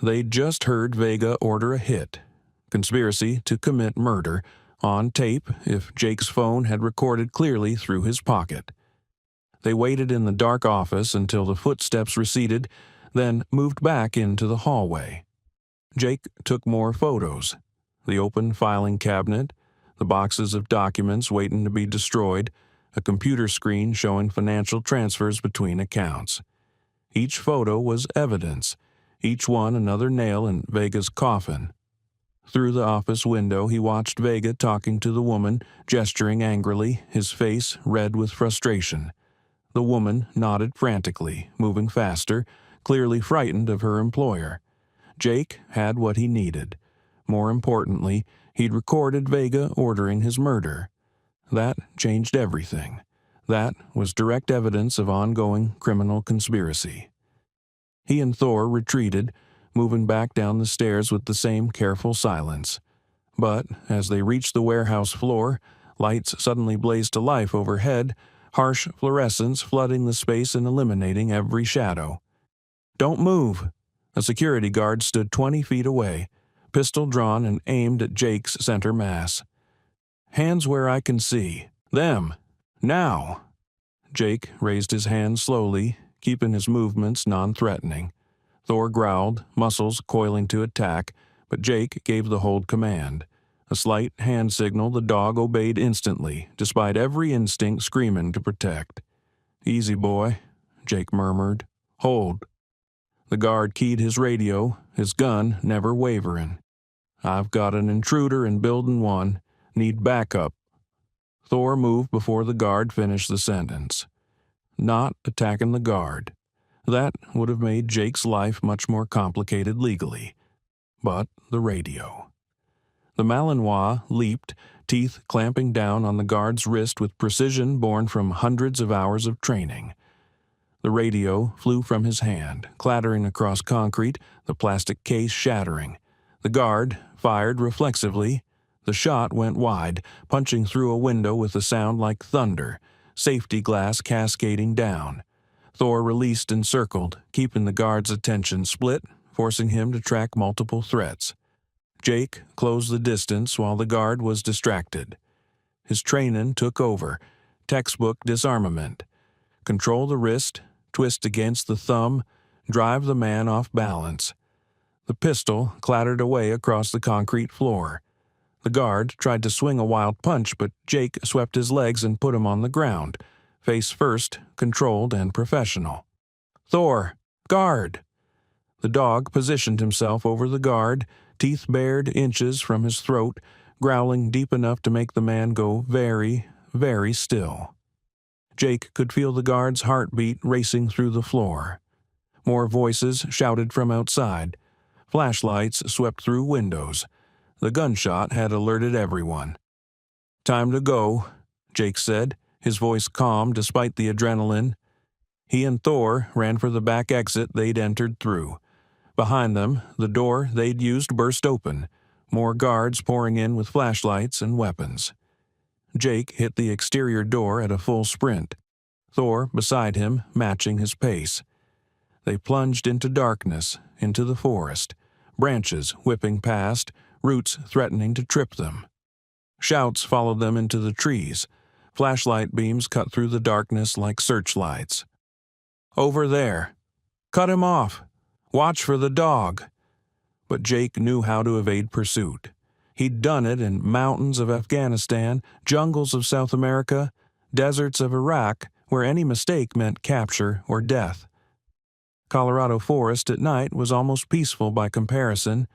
They'd just heard Vega order a hit. Conspiracy to commit murder, on tape if Jake's phone had recorded clearly through his pocket. They waited in the dark office until the footsteps receded, then moved back into the hallway. Jake took more photos. The open filing cabinet, the boxes of documents waiting to be destroyed, a computer screen showing financial transfers between accounts. Each photo was evidence, each one another nail in Vega's coffin. Through the office window he watched Vega talking to the woman, gesturing angrily, his face red with frustration. The woman nodded frantically, moving faster, clearly frightened of her employer. Jake had what he needed. More importantly, he'd recorded Vega ordering his murder. That changed everything. That was direct evidence of ongoing criminal conspiracy. He and Thor retreated, moving back down the stairs with the same careful silence. But as they reached the warehouse floor, lights suddenly blazed to life overhead, harsh fluorescence flooding the space and eliminating every shadow. "Don't move!" A security guard stood 20 feet away, pistol drawn and aimed at Jake's center mass. "Hands where I can see. Them! Now!" Jake raised his hand slowly, keeping his movements non-threatening. Thor growled, muscles coiling to attack, but Jake gave the hold command. A slight hand signal the dog obeyed instantly, despite every instinct screaming to protect. "Easy, boy," Jake murmured. "Hold." The guard keyed his radio, his gun never wavering. "I've got an intruder in Building 1. Need backup." Thor moved before the guard finished the sentence. Not attacking the guard. That would have made Jake's life much more complicated legally. But the radio. The Malinois leaped, teeth clamping down on the guard's wrist with precision born from hundreds of hours of training. The radio flew from his hand, clattering across concrete, the plastic case shattering. The guard fired reflexively. The shot went wide, punching through a window with a sound like thunder, safety glass cascading down. Thor released and circled, keeping the guard's attention split, forcing him to track multiple threats. Jake closed the distance while the guard was distracted. His training took over, textbook disarmament. Control the wrist, twist against the thumb, drive the man off balance. The pistol clattered away across the concrete floor. The guard tried to swing a wild punch, but Jake swept his legs and put him on the ground, face first, controlled and professional. "Thor, guard!" The dog positioned himself over the guard, teeth bared inches from his throat, growling deep enough to make the man go very, very still. Jake could feel the guard's heartbeat racing through the floor. More voices shouted from outside. Flashlights swept through windows. The gunshot had alerted everyone. "Time to go," Jake said, his voice calm despite the adrenaline. He and Thor ran for the back exit they'd entered through. Behind them, the door they'd used burst open, more guards pouring in with flashlights and weapons. Jake hit the exterior door at a full sprint, Thor beside him matching his pace. They plunged into darkness, into the forest, branches whipping past, roots threatening to trip them. Shouts followed them into the trees. Flashlight beams cut through the darkness like searchlights. "Over there! Cut him off! Watch for the dog!" But Jake knew how to evade pursuit. He'd done it in mountains of Afghanistan, jungles of South America, deserts of Iraq, where any mistake meant capture or death. Colorado forest at night was almost peaceful by comparison.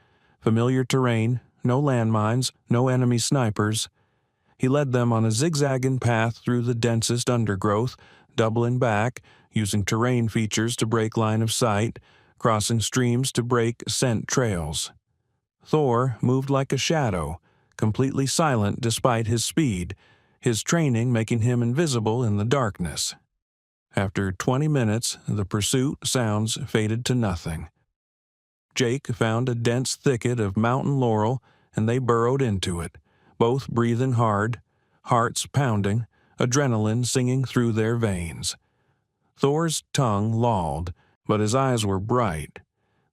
Familiar terrain, no landmines, no enemy snipers. He led them on a zigzagging path through the densest undergrowth, doubling back, using terrain features to break line of sight, crossing streams to break scent trails. Thor moved like a shadow, completely silent despite his speed, his training making him invisible in the darkness. After 20 minutes, the pursuit sounds faded to nothing. Jake found a dense thicket of mountain laurel, and they burrowed into it, both breathing hard, hearts pounding, adrenaline singing through their veins. Thor's tongue lolled, but his eyes were bright.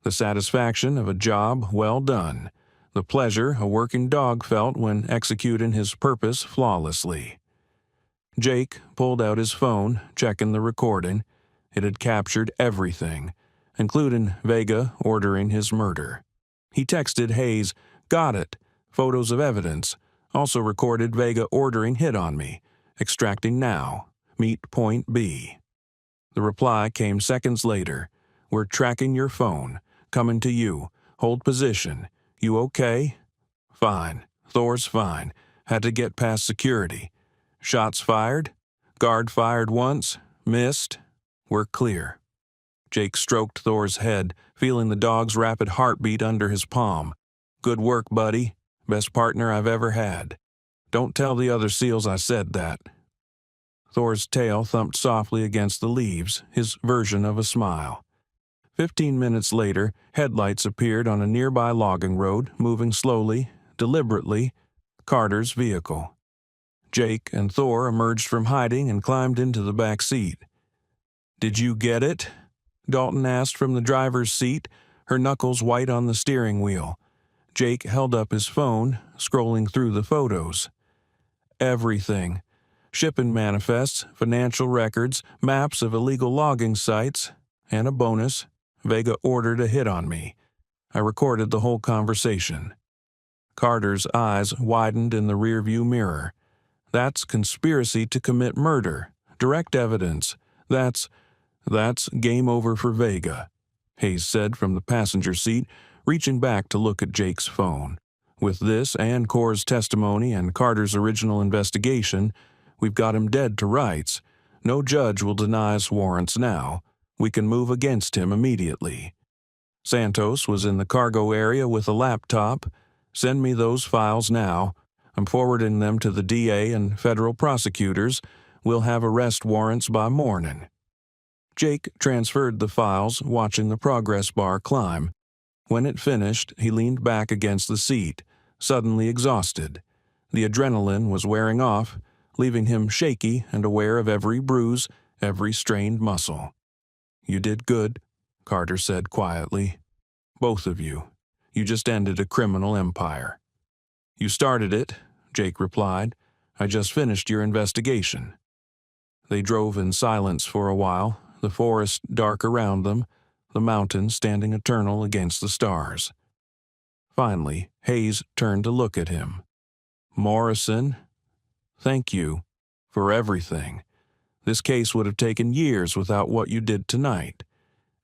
The satisfaction of a job well done, the pleasure a working dog felt when executing his purpose flawlessly. Jake pulled out his phone, checking the recording. It had captured everything, including Vega ordering his murder. He texted Hayes, "Got it. Photos of evidence. Also recorded Vega ordering hit on me. Extracting now. Meet point B." The reply came seconds later. "We're tracking your phone. Coming to you. Hold position. You okay?" "Fine. Thor's fine. Had to get past security. Shots fired? Guard fired once. Missed. We're clear." Jake stroked Thor's head, feeling the dog's rapid heartbeat under his palm. "Good work, buddy. Best partner I've ever had. Don't tell the other SEALs I said that." Thor's tail thumped softly against the leaves, his version of a smile. 15 minutes later, headlights appeared on a nearby logging road, moving slowly, deliberately, Carter's vehicle. Jake and Thor emerged from hiding and climbed into the back seat. "Did you get it?" Dalton asked from the driver's seat, her knuckles white on the steering wheel. Jake held up his phone, scrolling through the photos. "Everything. Shipping manifests, financial records, maps of illegal logging sites, and a bonus. Vega ordered a hit on me. I recorded the whole conversation." Carter's eyes widened in the rearview mirror. "That's conspiracy to commit murder. Direct evidence. That's game over for Vega," Hayes said from the passenger seat, reaching back to look at Jake's phone. "With this and Core's testimony and Carter's original investigation, we've got him dead to rights. No judge will deny us warrants now. We can move against him immediately. Santos was in the cargo area with a laptop. Send me those files now. I'm forwarding them to the DA and federal prosecutors. We'll have arrest warrants by morning." Jake transferred the files, watching the progress bar climb. When it finished, he leaned back against the seat, suddenly exhausted. The adrenaline was wearing off, leaving him shaky and aware of every bruise, every strained muscle. "You did good," Carter said quietly. "Both of you. You just ended a criminal empire." "You started it," Jake replied. "I just finished your investigation." They drove in silence for a while, the forest dark around them, the mountains standing eternal against the stars. Finally, Hayes turned to look at him. "Morrison, thank you for everything. This case would have taken years without what you did tonight.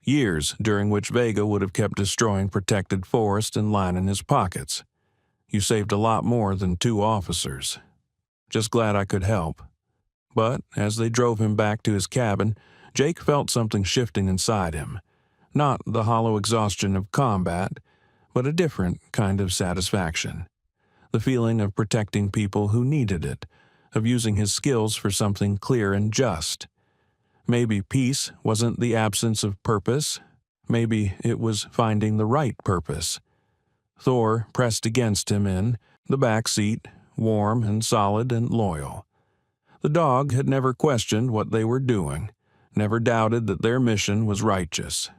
Years during which Vega would have kept destroying protected forest and lining his pockets. You saved a lot more than 2 officers. Just glad I could help." But as they drove him back to his cabin, Jake felt something shifting inside him. Not the hollow exhaustion of combat, but a different kind of satisfaction. The feeling of protecting people who needed it, of using his skills for something clear and just. Maybe peace wasn't the absence of purpose. Maybe it was finding the right purpose. Thor pressed against him in the back seat, warm and solid and loyal. The dog had never questioned what they were doing, never doubted that their mission was righteous.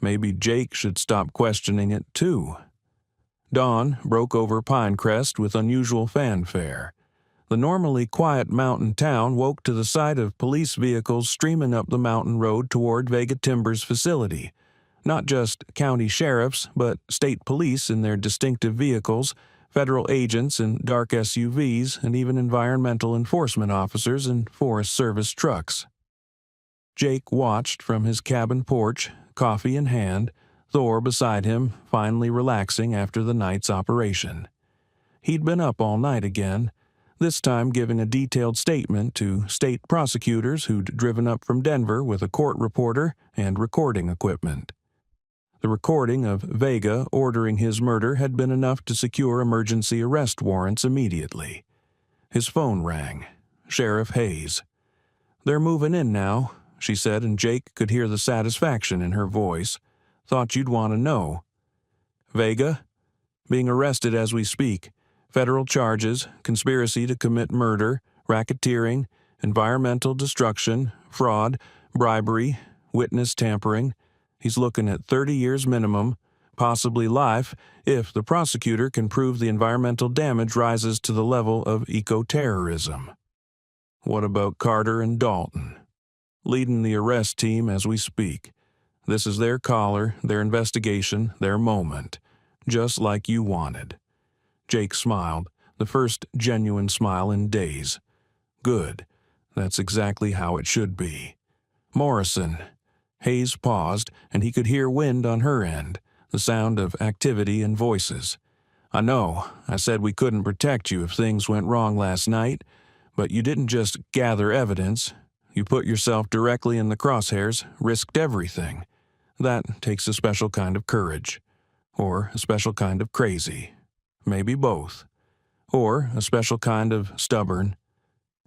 Maybe Jake should stop questioning it too. Dawn broke over Pinecrest with unusual fanfare. The normally quiet mountain town woke to the sight of police vehicles streaming up the mountain road toward Vega Timber's facility. Not just county sheriffs, but state police in their distinctive vehicles, federal agents in dark SUVs, and even environmental enforcement officers in Forest Service trucks. Jake watched from his cabin porch, coffee in hand, Thor beside him, finally relaxing after the night's operation. He'd been up all night again, this time giving a detailed statement to state prosecutors who'd driven up from Denver with a court reporter and recording equipment. The recording of Vega ordering his murder had been enough to secure emergency arrest warrants immediately. His phone rang. Sheriff Hayes. "They're moving in now," she said, and Jake could hear the satisfaction in her voice. "Thought you'd want to know." "Vega? Being arrested as we speak. Federal charges, conspiracy to commit murder, racketeering, environmental destruction, fraud, bribery, witness tampering. He's looking at 30 years minimum, possibly life, if the prosecutor can prove the environmental damage rises to the level of eco-terrorism." "What about Carter and Dalton?" "Leading the arrest team as we speak. This is their caller, their investigation, their moment. Just like you wanted." Jake smiled, the first genuine smile in days. "Good. That's exactly how it should be." "Morrison." Hayes paused, and he could hear wind on her end, the sound of activity and voices. "I know, I said we couldn't protect you if things went wrong last night, but you didn't just gather evidence. You put yourself directly in the crosshairs, risked everything. That takes a special kind of courage. Or a special kind of crazy. Maybe both. Or a special kind of stubborn.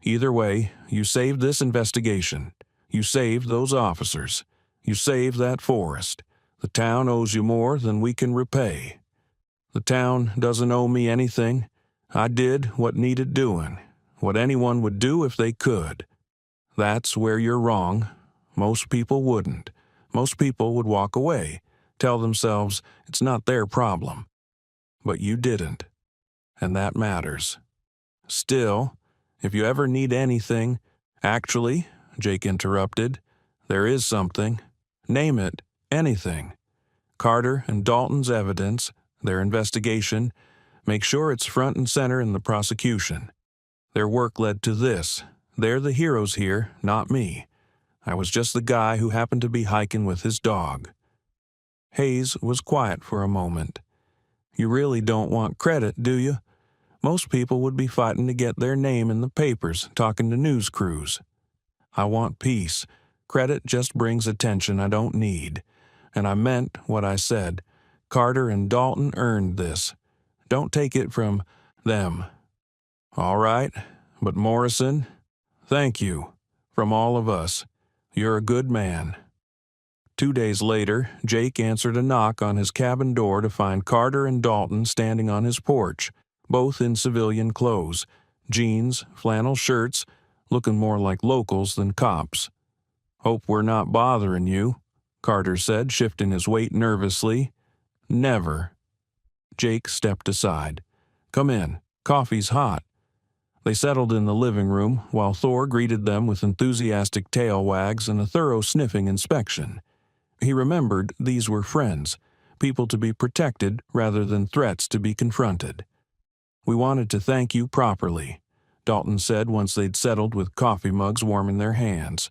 Either way, you saved this investigation. You saved those officers. You saved that forest. The town owes you more than we can repay. The town doesn't owe me anything. I did what needed doing, what anyone would do if they could. That's where you're wrong. Most people wouldn't. Most people would walk away, tell themselves it's not their problem. But you didn't. And that matters. Still, if you ever need anything— Actually, Jake interrupted, there is something. Name it, anything. Carter and Dalton's evidence, their investigation, make sure it's front and center in the prosecution. Their work led to this. They're the heroes here, not me. I was just the guy who happened to be hiking with his dog." Hayes was quiet for a moment. "You really don't want credit, do you? Most people would be fighting to get their name in the papers, talking to news crews. I want peace. Credit just brings attention I don't need. And I meant what I said. Carter and Dalton earned this. Don't take it from them." "All right, but Morrison, thank you. From all of us. You're a good man." 2 days later, Jake answered a knock on his cabin door to find Carter and Dalton standing on his porch, both in civilian clothes, jeans, flannel shirts, looking more like locals than cops. "Hope we're not bothering you," Carter said, shifting his weight nervously. "Never." Jake stepped aside. "Come in. Coffee's hot." They settled in the living room, while Thor greeted them with enthusiastic tail wags and a thorough sniffing inspection. He remembered these were friends, people to be protected rather than threats to be confronted. "We wanted to thank you properly," Dalton said once they'd settled with coffee mugs warming their hands.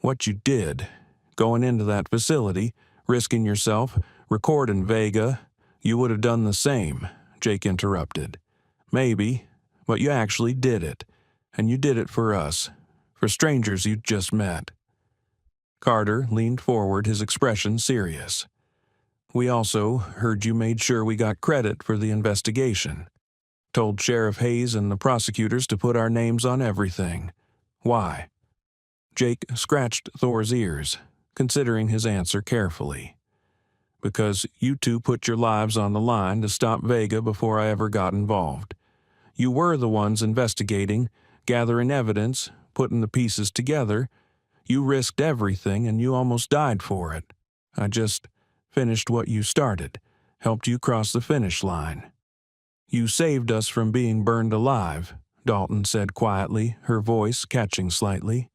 "What you did, going into that facility, risking yourself, recording Vega, you would have done the same," Jake interrupted. "Maybe, but you actually did it. And you did it for us. for strangers you'd just met. Carter leaned forward, his expression serious. We also heard you made sure we got credit for the investigation. Told Sheriff Hayes and the prosecutors to put our names on everything. Why? Jake scratched Thor's ears, considering his answer carefully. Because you two put your lives on the line to stop Vega before I ever got involved. You were the ones investigating, gathering evidence, putting the pieces together. You risked everything and you almost died for it. I just finished what you started, helped you cross the finish line. You saved us from being burned alive, Dalton said quietly, her voice catching slightly.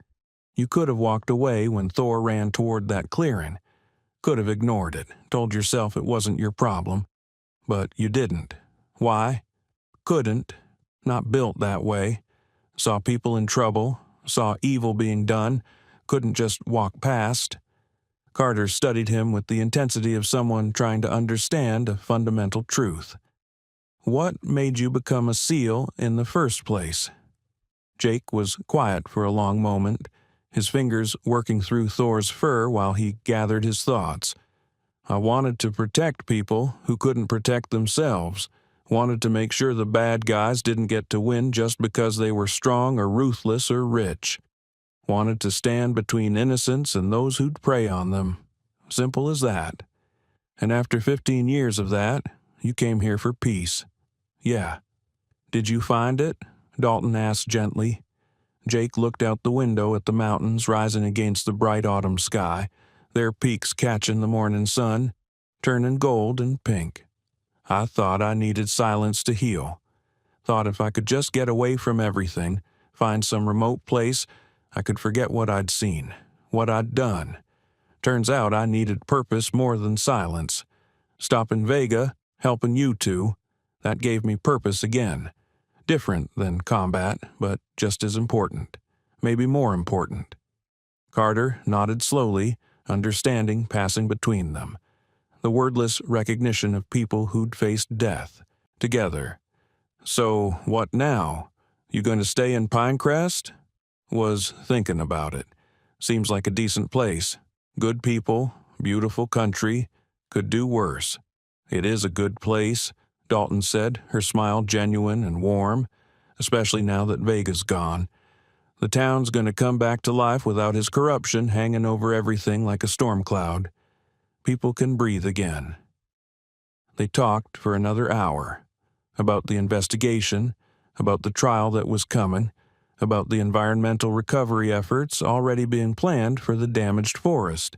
You could have walked away when Thor ran toward that clearing. Could have ignored it, told yourself it wasn't your problem. But you didn't. Why? Couldn't. Not built that way. Saw people in trouble, saw evil being done, couldn't just walk past. Carter studied him with the intensity of someone trying to understand a fundamental truth. What made you become a SEAL in the first place? Jake was quiet for a long moment, his fingers working through Thor's fur while he gathered his thoughts. I wanted to protect people who couldn't protect themselves, wanted to make sure the bad guys didn't get to win just because they were strong or ruthless or rich. Wanted to stand between innocents and those who'd prey on them. Simple as that. And after 15 years of that, you came here for peace. Yeah. Did you find it? Dalton asked gently. Jake looked out the window at the mountains rising against the bright autumn sky, their peaks catching the morning sun, turning gold and pink. I thought I needed silence to heal. Thought if I could just get away from everything, find some remote place, I could forget what I'd seen, what I'd done. Turns out I needed purpose more than silence. Stopping Vega, helping you two, that gave me purpose again. Different than combat, but just as important. Maybe more important. Carter nodded slowly, understanding passing between them. The wordless recognition of people who'd faced death, together. So, what now? You going to stay in Pinecrest? Was thinking about it. Seems like a decent place. Good people, beautiful country, could do worse. It is a good place, Dalton said, her smile genuine and warm, especially now that Vega's gone. The town's going to come back to life without his corruption hanging over everything like a storm cloud. People can breathe again. They talked for another hour. About the investigation, about the trial that was coming, about the environmental recovery efforts already being planned for the damaged forest,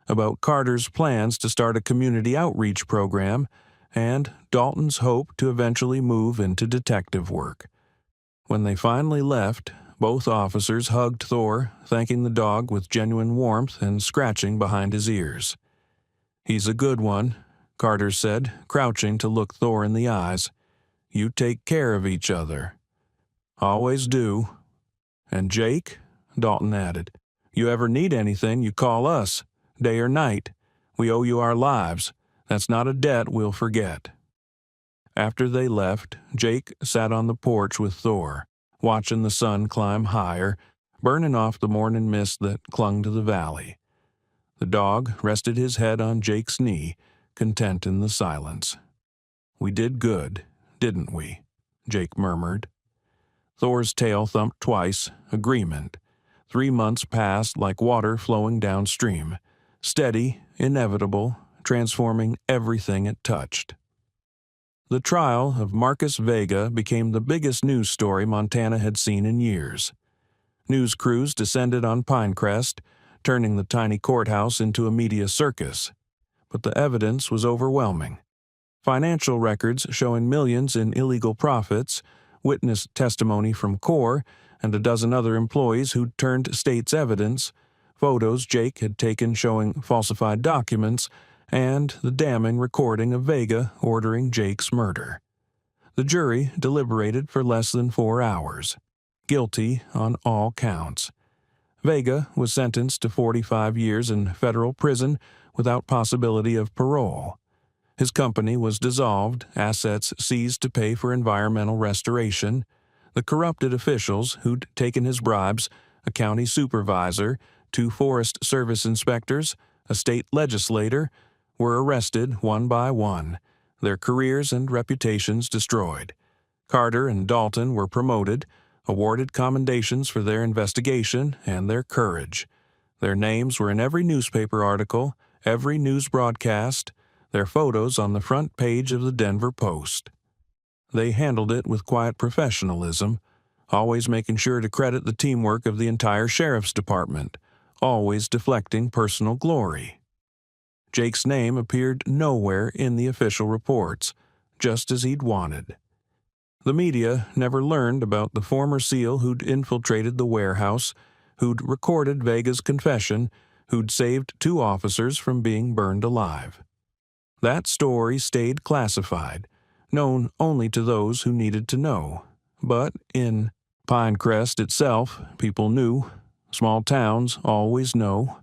about Carter's plans to start a community outreach program, and Dalton's hope to eventually move into detective work. When they finally left, both officers hugged Thor, thanking the dog with genuine warmth and scratching behind his ears. He's a good one, Carter said, crouching to look Thor in the eyes. You take care of each other. Always do. And Jake, Dalton added, you ever need anything, you call us, day or night. We owe you our lives. That's not a debt we'll forget. After they left, Jake sat on the porch with Thor, watching the sun climb higher, burning off the morning mist that clung to the valley. The dog rested his head on Jake's knee, content in the silence. We did good, didn't we? Jake murmured. Thor's tail thumped twice, agreement. 3 months passed like water flowing downstream, steady, inevitable, transforming everything it touched. The trial of Marcus Vega became the biggest news story Montana had seen in years. News crews descended on Pinecrest, turning the tiny courthouse into a media circus. But the evidence was overwhelming. Financial records showing millions in illegal profits, witness testimony from Core and a dozen other employees who'd turned state's evidence, photos Jake had taken showing falsified documents, and the damning recording of Vega ordering Jake's murder. The jury deliberated for less than 4 hours. Guilty on all counts. Vega was sentenced to 45 years in federal prison without possibility of parole. His company was dissolved, assets seized to pay for environmental restoration. The corrupted officials who'd taken his bribes a county supervisor, 2 Forest Service inspectors, a state legislator, were arrested one by one, their careers and reputations destroyed. Carter and Dalton were promoted, awarded commendations for their investigation and their courage. Their names were in every newspaper article, every news broadcast, their photos on the front page of the Denver Post. They handled it with quiet professionalism, always making sure to credit the teamwork of the entire sheriff's department, always deflecting personal glory. Jake's name appeared nowhere in the official reports, just as he'd wanted. The media never learned about the former SEAL who'd infiltrated the warehouse, who'd recorded Vega's confession, who'd saved 2 officers from being burned alive. That story stayed classified, known only to those who needed to know. But in Pinecrest itself, people knew. Small towns always know.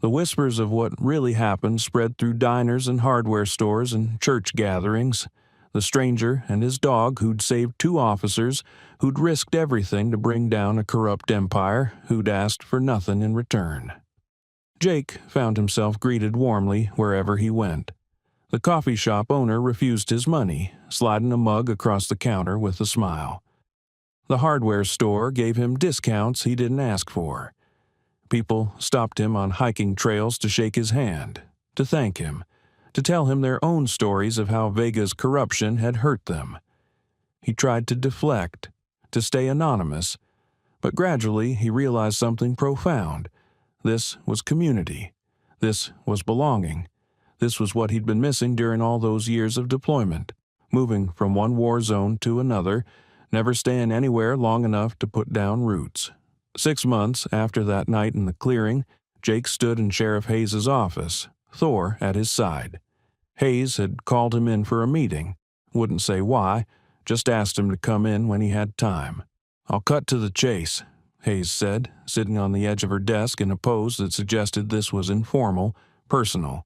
The whispers of what really happened spread through diners and hardware stores and church gatherings. The stranger and his dog who'd saved 2 officers, who'd risked everything to bring down a corrupt empire, who'd asked for nothing in return. Jake found himself greeted warmly wherever he went. The coffee shop owner refused his money, sliding a mug across the counter with a smile. The hardware store gave him discounts he didn't ask for. People stopped him on hiking trails to shake his hand, to thank him, to tell him their own stories of how Vega's corruption had hurt them. He tried to deflect, to stay anonymous, but gradually he realized something profound. This was community. This was belonging. This was what he'd been missing during all those years of deployment, moving from one war zone to another, never staying anywhere long enough to put down roots. 6 months after that night in the clearing, Jake stood in Sheriff Hayes' office, Thor at his side. Hayes had called him in for a meeting. Wouldn't say why, just asked him to come in when he had time. "I'll cut to the chase," Hayes said, sitting on the edge of her desk in a pose that suggested this was informal, personal.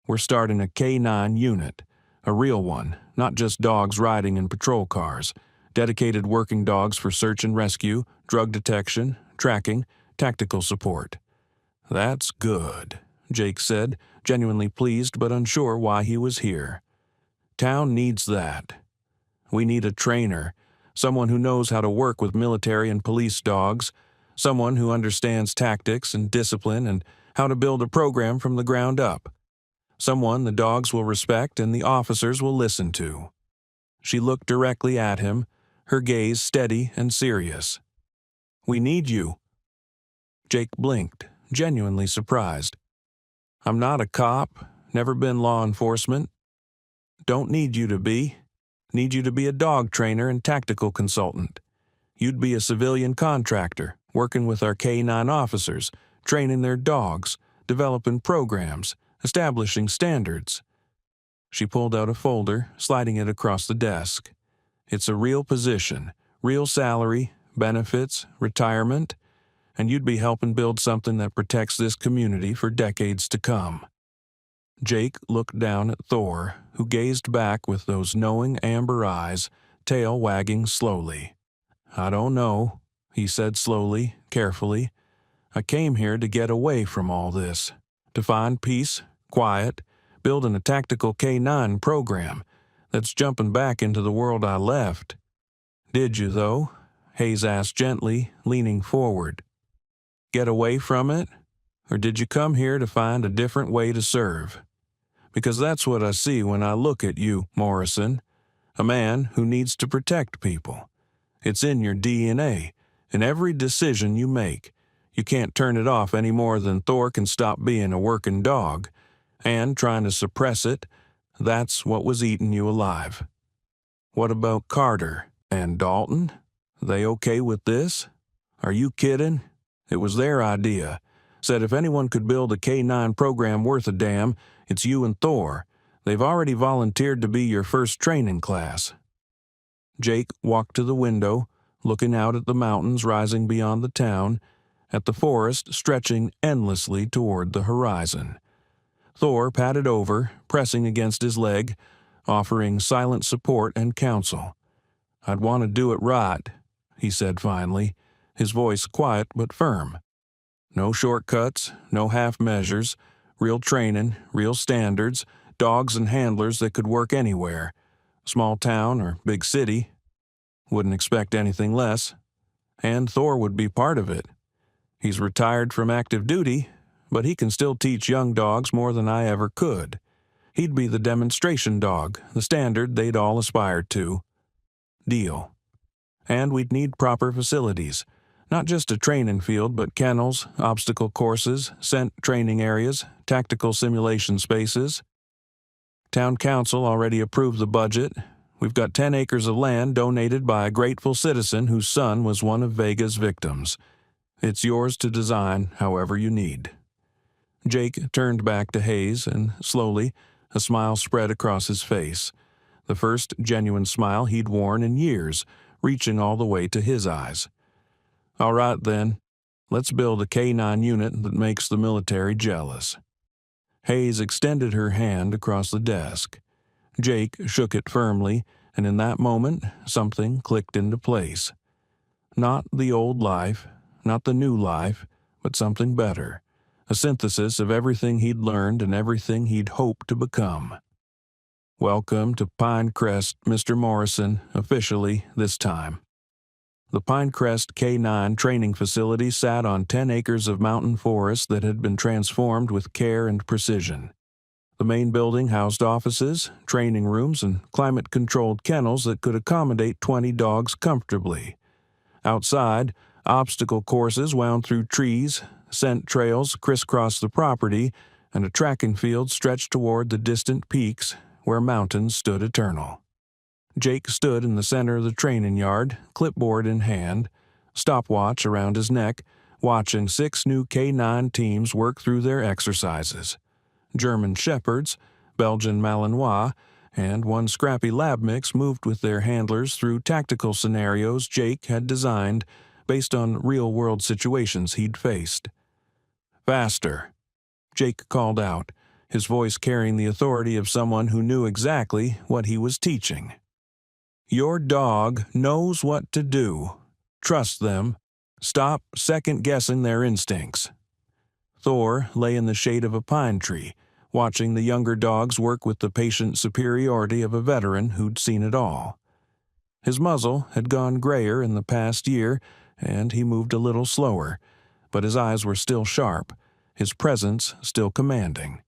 "We're starting a K-9 unit, a real one, not just dogs riding in patrol cars, dedicated working dogs for search and rescue, drug detection, tracking, tactical support." "That's good," Jake said, genuinely pleased but unsure why he was here. "Town needs that. We need a trainer, someone who knows how to work with military and police dogs, someone who understands tactics and discipline and how to build a program from the ground up. Someone the dogs will respect and the officers will listen to." She looked directly at him, her gaze steady and serious. "We need you." Jake blinked, genuinely surprised. "I'm not a cop, never been law enforcement. Don't need you to be. Need you to be a dog trainer and tactical consultant. You'd be a civilian contractor, working with our K-9 officers, training their dogs, developing programs, establishing standards." She pulled out a folder, sliding it across the desk. "It's a real position, real salary, benefits, retirement, and you'd be helping build something that protects this community for decades to come." Jake looked down at Thor, who gazed back with those knowing amber eyes, tail wagging slowly. "I don't know," he said slowly, carefully. "I came here to get away from all this, to find peace, quiet, building a tactical K-9 program that's jumping back into the world I left." "Did you, though?" Hayes asked gently, leaning forward. "Get away from it? Or did you come here to find a different way to serve? Because that's what I see when I look at you, Morrison. A man who needs to protect people. It's in your DNA, in every decision you make. You can't turn it off any more than Thor can stop being a working dog. And trying to suppress it, that's what was eating you alive. What about Carter and Dalton? They okay with this? Are you kidding? It was their idea. Said if anyone could build a K-9 program worth a damn, it's you and Thor. They've already volunteered to be your first training class." Jake walked to the window, looking out at the mountains rising beyond the town, at the forest stretching endlessly toward the horizon. Thor padded over, pressing against his leg, offering silent support and counsel. "I'd want to do it right," he said finally, his voice quiet but firm. No shortcuts, no half measures, real training, real standards, dogs and handlers that could work anywhere. Small town or big city. Wouldn't expect anything less. And Thor would be part of it. He's retired from active duty, but he can still teach young dogs more than I ever could. He'd be the demonstration dog, the standard they'd all aspired to. Deal. And we'd need proper facilities. Not just a training field, but kennels, obstacle courses, scent training areas, tactical simulation spaces. Town council already approved the budget. We've got 10 acres of land donated by a grateful citizen whose son was one of Vega's victims. It's yours to design however you need. Jake turned back to Hayes, and slowly, a smile spread across his face. The first genuine smile he'd worn in years, reaching all the way to his eyes. All right, then. Let's build a K-9 unit that makes the military jealous. Hayes extended her hand across the desk. Jake shook it firmly, and in that moment, something clicked into place. Not the old life, not the new life, but something better. A synthesis of everything he'd learned and everything he'd hoped to become. Welcome to Pinecrest, Mr. Morrison, officially this time. The Pinecrest K-9 training facility sat on 10 acres of mountain forest that had been transformed with care and precision. The main building housed offices, training rooms, and climate-controlled kennels that could accommodate 20 dogs comfortably. Outside, obstacle courses wound through trees, scent trails crisscrossed the property, and a tracking field stretched toward the distant peaks where mountains stood eternal. Jake stood in the center of the training yard, clipboard in hand, stopwatch around his neck, watching 6 new K-9 teams work through their exercises. German Shepherds, Belgian Malinois, and one scrappy lab mix moved with their handlers through tactical scenarios Jake had designed based on real-world situations he'd faced. Faster, Jake called out, his voice carrying the authority of someone who knew exactly what he was teaching. Your dog knows what to do. Trust them. Stop second-guessing their instincts. Thor lay in the shade of a pine tree, watching the younger dogs work with the patient superiority of a veteran who'd seen it all. His muzzle had gone grayer in the past year, and he moved a little slower, but his eyes were still sharp, his presence still commanding.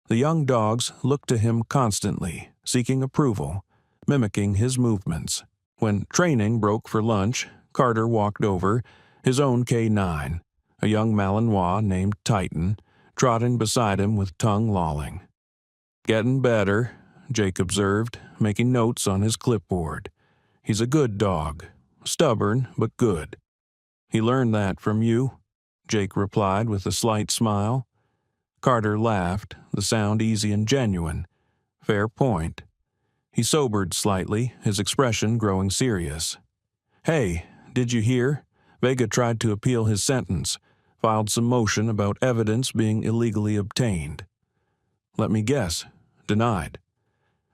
The young dogs looked to him constantly, seeking approval, mimicking his movements. When training broke for lunch, Carter walked over, his own K-9, a young Malinois named Titan, trotting beside him with tongue lolling. Getting better, Jake observed, making notes on his clipboard. He's a good dog, stubborn but good. He learned that from you, Jake replied with a slight smile. Carter laughed, the sound easy and genuine. Fair point. He sobered slightly, his expression growing serious. Hey, did you hear? Vega tried to appeal his sentence, filed some motion about evidence being illegally obtained. Let me guess. Denied.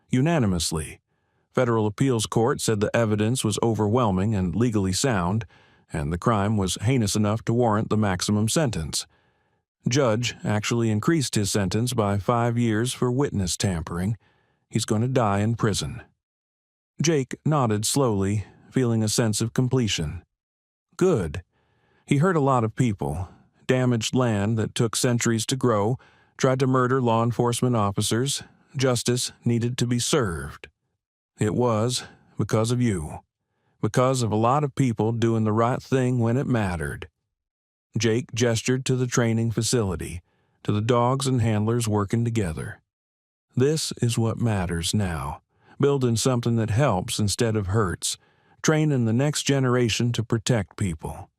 Unanimously. Federal Appeals Court said the evidence was overwhelming and legally sound, and the crime was heinous enough to warrant the maximum sentence. Judge actually increased his sentence by 5 years for witness tampering. He's going to die in prison. Jake nodded slowly, feeling a sense of completion. Good. He hurt a lot of people, damaged land that took centuries to grow, tried to murder law enforcement officers. Justice needed to be served. It was because of you. Because of a lot of people doing the right thing when it mattered. Jake gestured to the training facility, to the dogs and handlers working together. This is what matters now. Building something that helps instead of hurts. Training the next generation to protect people.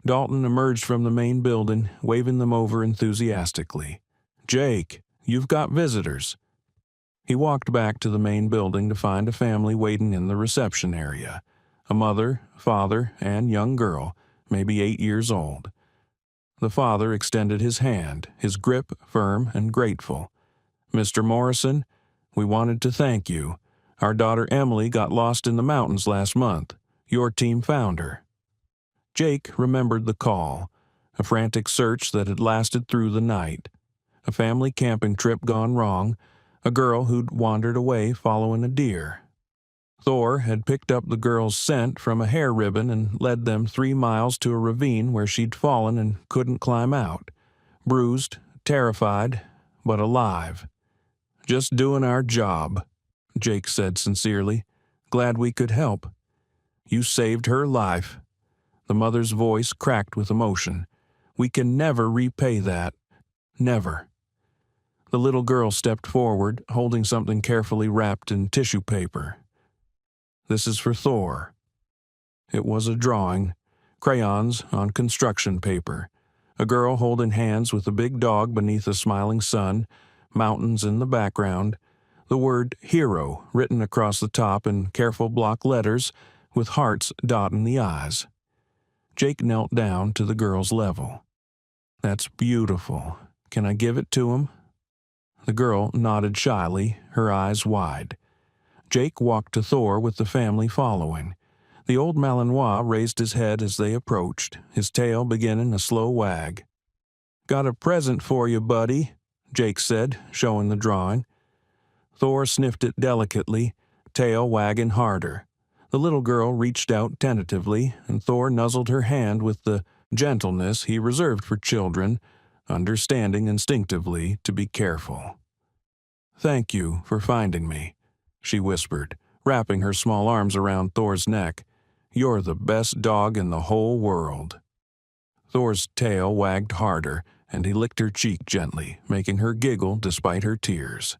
Dalton emerged from the main building, waving them over enthusiastically. Jake, you've got visitors. He walked back to the main building to find a family waiting in the reception area. A mother, father, and young girl, maybe 8 years old. The father extended his hand, his grip firm and grateful. Mr. Morrison, we wanted to thank you. Our daughter Emily got lost in the mountains last month. Your team found her. Jake remembered the call, a frantic search that had lasted through the night, a family camping trip gone wrong, a girl who'd wandered away following a deer. Thor had picked up the girl's scent from a hair ribbon and led them 3 miles to a ravine where she'd fallen and couldn't climb out, bruised, terrified, but alive. "Just doing our job," Jake said sincerely. "Glad we could help. You saved her life." The mother's voice cracked with emotion. "We can never repay that. Never." The little girl stepped forward, holding something carefully wrapped in tissue paper. "This is for Thor." It was a drawing, crayons on construction paper, a girl holding hands with a big dog beneath a smiling sun, mountains in the background, the word hero written across the top in careful block letters with hearts dotting the eyes. Jake knelt down to the girl's level. "That's beautiful. Can I give it to him?" The girl nodded shyly, her eyes wide. Jake walked to Thor with the family following. The old Malinois raised his head as they approached, his tail beginning a slow wag. "Got a present for you, buddy," Jake said, showing the drawing. Thor sniffed it delicately, tail wagging harder. The little girl reached out tentatively, and Thor nuzzled her hand with the gentleness he reserved for children, understanding instinctively to be careful. "Thank you for finding me," she whispered, wrapping her small arms around Thor's neck. "You're the best dog in the whole world." Thor's tail wagged harder, and he licked her cheek gently, making her giggle despite her tears.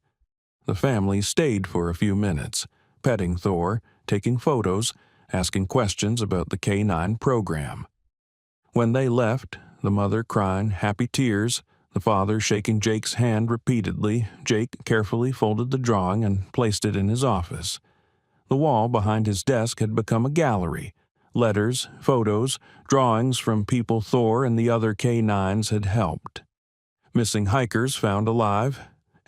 The family stayed for a few minutes, petting Thor, taking photos, asking questions about the K9 program. When they left, the mother crying happy tears, the father shaking Jake's hand repeatedly, Jake carefully folded the drawing and placed it in his office. The wall behind his desk had become a gallery. Letters, photos, drawings from people Thor and the other K9s had helped. Missing hikers found alive,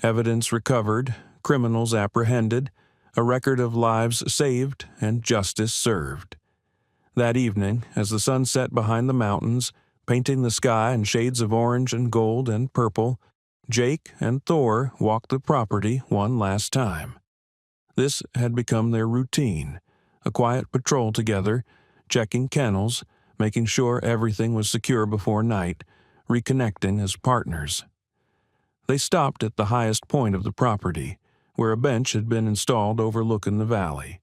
evidence recovered, criminals apprehended, a record of lives saved and justice served. That evening, as the sun set behind the mountains, painting the sky in shades of orange and gold and purple, Jake and Thor walked the property one last time. This had become their routine, a quiet patrol together, checking kennels, making sure everything was secure before night, reconnecting as partners. They stopped at the highest point of the property, where a bench had been installed overlooking the valley.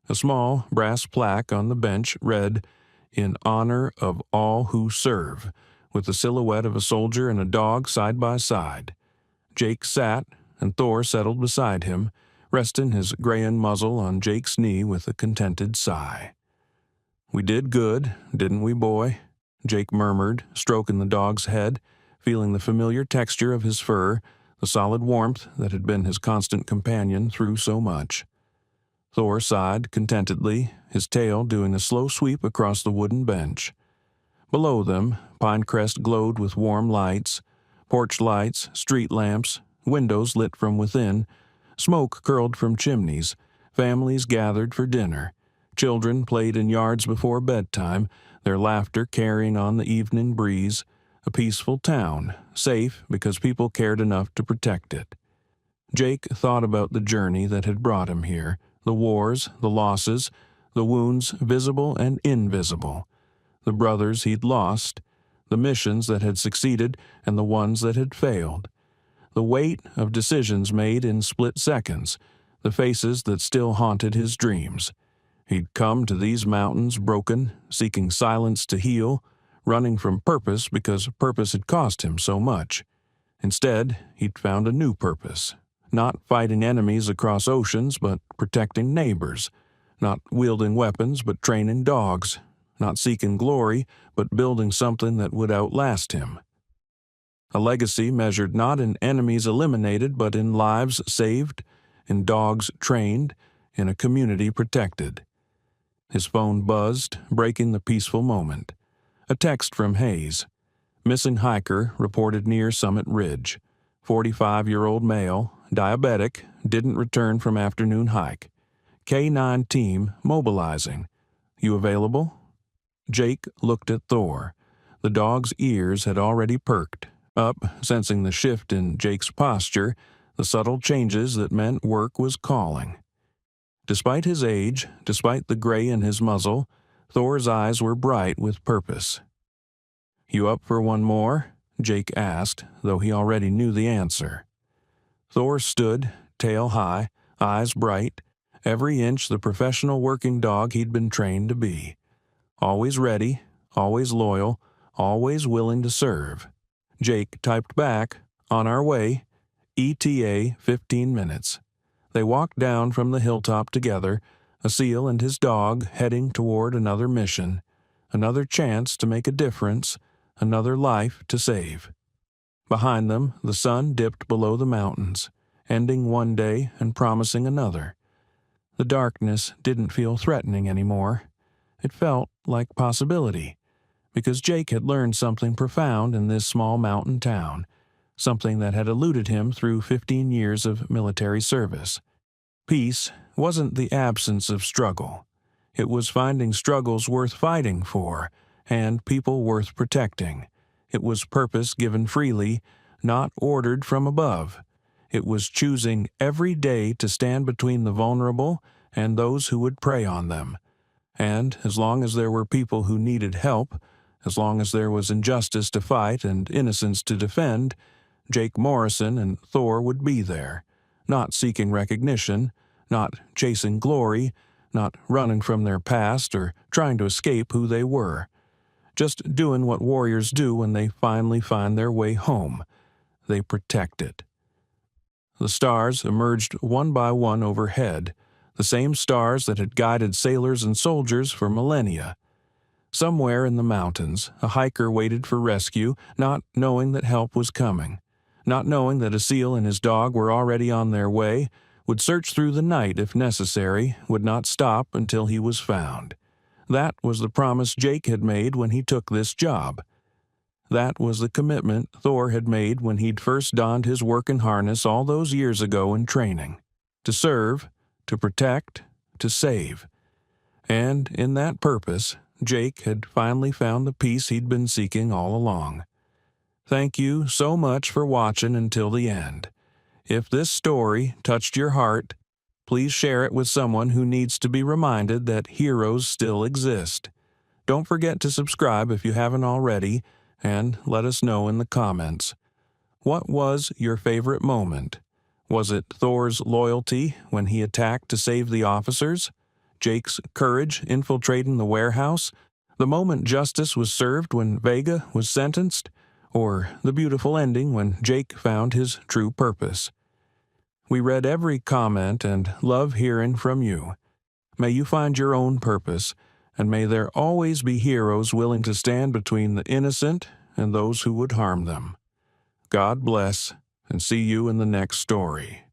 A small brass plaque on the bench read, "In honor of all who serve," with the silhouette of a soldier and a dog side by side. Jake sat, and Thor settled beside him, resting his grayin muzzle on Jake's knee with a contented sigh. "We did good, didn't we, boy?" Jake murmured, stroking the dog's head, feeling the familiar texture of his fur, the solid warmth that had been his constant companion through so much. Thor sighed contentedly, his tail doing a slow sweep across the wooden bench. Below them, Pinecrest glowed with warm lights, porch lights, street lamps, windows lit from within, smoke curled from chimneys, families gathered for dinner, children played in yards before bedtime, their laughter carrying on the evening breeze, a peaceful town, safe because people cared enough to protect it. Jake thought about the journey that had brought him here, the wars, the losses, the wounds visible and invisible, the brothers he'd lost, the missions that had succeeded and the ones that had failed, the weight of decisions made in split seconds, the faces that still haunted his dreams. He'd come to these mountains broken, seeking silence to heal, running from purpose because purpose had cost him so much. Instead, he'd found a new purpose. Not fighting enemies across oceans, but protecting neighbors. Not wielding weapons, but training dogs. Not seeking glory, but building something that would outlast him. A legacy measured not in enemies eliminated, but in lives saved, in dogs trained, in a community protected. His phone buzzed, breaking the peaceful moment. A text from Hayes. Missing hiker reported near Summit Ridge. 45-year-old male, diabetic, didn't return from afternoon hike. K9 team mobilizing. You available? Jake looked at Thor. The dog's ears had already perked up, sensing the shift in Jake's posture, the subtle changes that meant work was calling. Despite his age, despite the gray in his muzzle, Thor's eyes were bright with purpose. "You up for one more?" Jake asked, though he already knew the answer. Thor stood, tail high, eyes bright, every inch the professional working dog he'd been trained to be. Always ready, always loyal, always willing to serve. Jake typed back, "On our way, ETA 15 minutes. They walked down from the hilltop together, a seal and his dog heading toward another mission, another chance to make a difference, another life to save. Behind them, the sun dipped below the mountains, ending one day and promising another. The darkness didn't feel threatening anymore. It felt like possibility, because Jake had learned something profound in this small mountain town, something that had eluded him through 15 years of military service. Peace wasn't the absence of struggle. It was finding struggles worth fighting for, and people worth protecting. It was purpose given freely, not ordered from above. It was choosing every day to stand between the vulnerable and those who would prey on them. And as long as there were people who needed help, as long as there was injustice to fight and innocence to defend, Jake Morrison and Thor would be there, not seeking recognition, not chasing glory, not running from their past or trying to escape who they were. Just doing what warriors do when they finally find their way home. They protect it. The stars emerged one by one overhead, the same stars that had guided sailors and soldiers for millennia. Somewhere in the mountains, a hiker waited for rescue, not knowing that help was coming, not knowing that a seal and his dog were already on their way, would search through the night if necessary, would not stop until he was found. That was the promise Jake had made when he took this job. That was the commitment Thor had made when he'd first donned his working harness all those years ago in training. To serve, to protect, to save. And in that purpose, Jake had finally found the peace he'd been seeking all along. Thank you so much for watching until the end. If this story touched your heart, please share it with someone who needs to be reminded that heroes still exist. Don't forget to subscribe if you haven't already, and let us know in the comments. What was your favorite moment? Was it Thor's loyalty when he attacked to save the officers? Jake's courage infiltrating the warehouse? The moment justice was served when Vega was sentenced? Or the beautiful ending when Jake found his true purpose? We read every comment and love hearing from you. May you find your own purpose, and may there always be heroes willing to stand between the innocent and those who would harm them. God bless, and see you in the next story.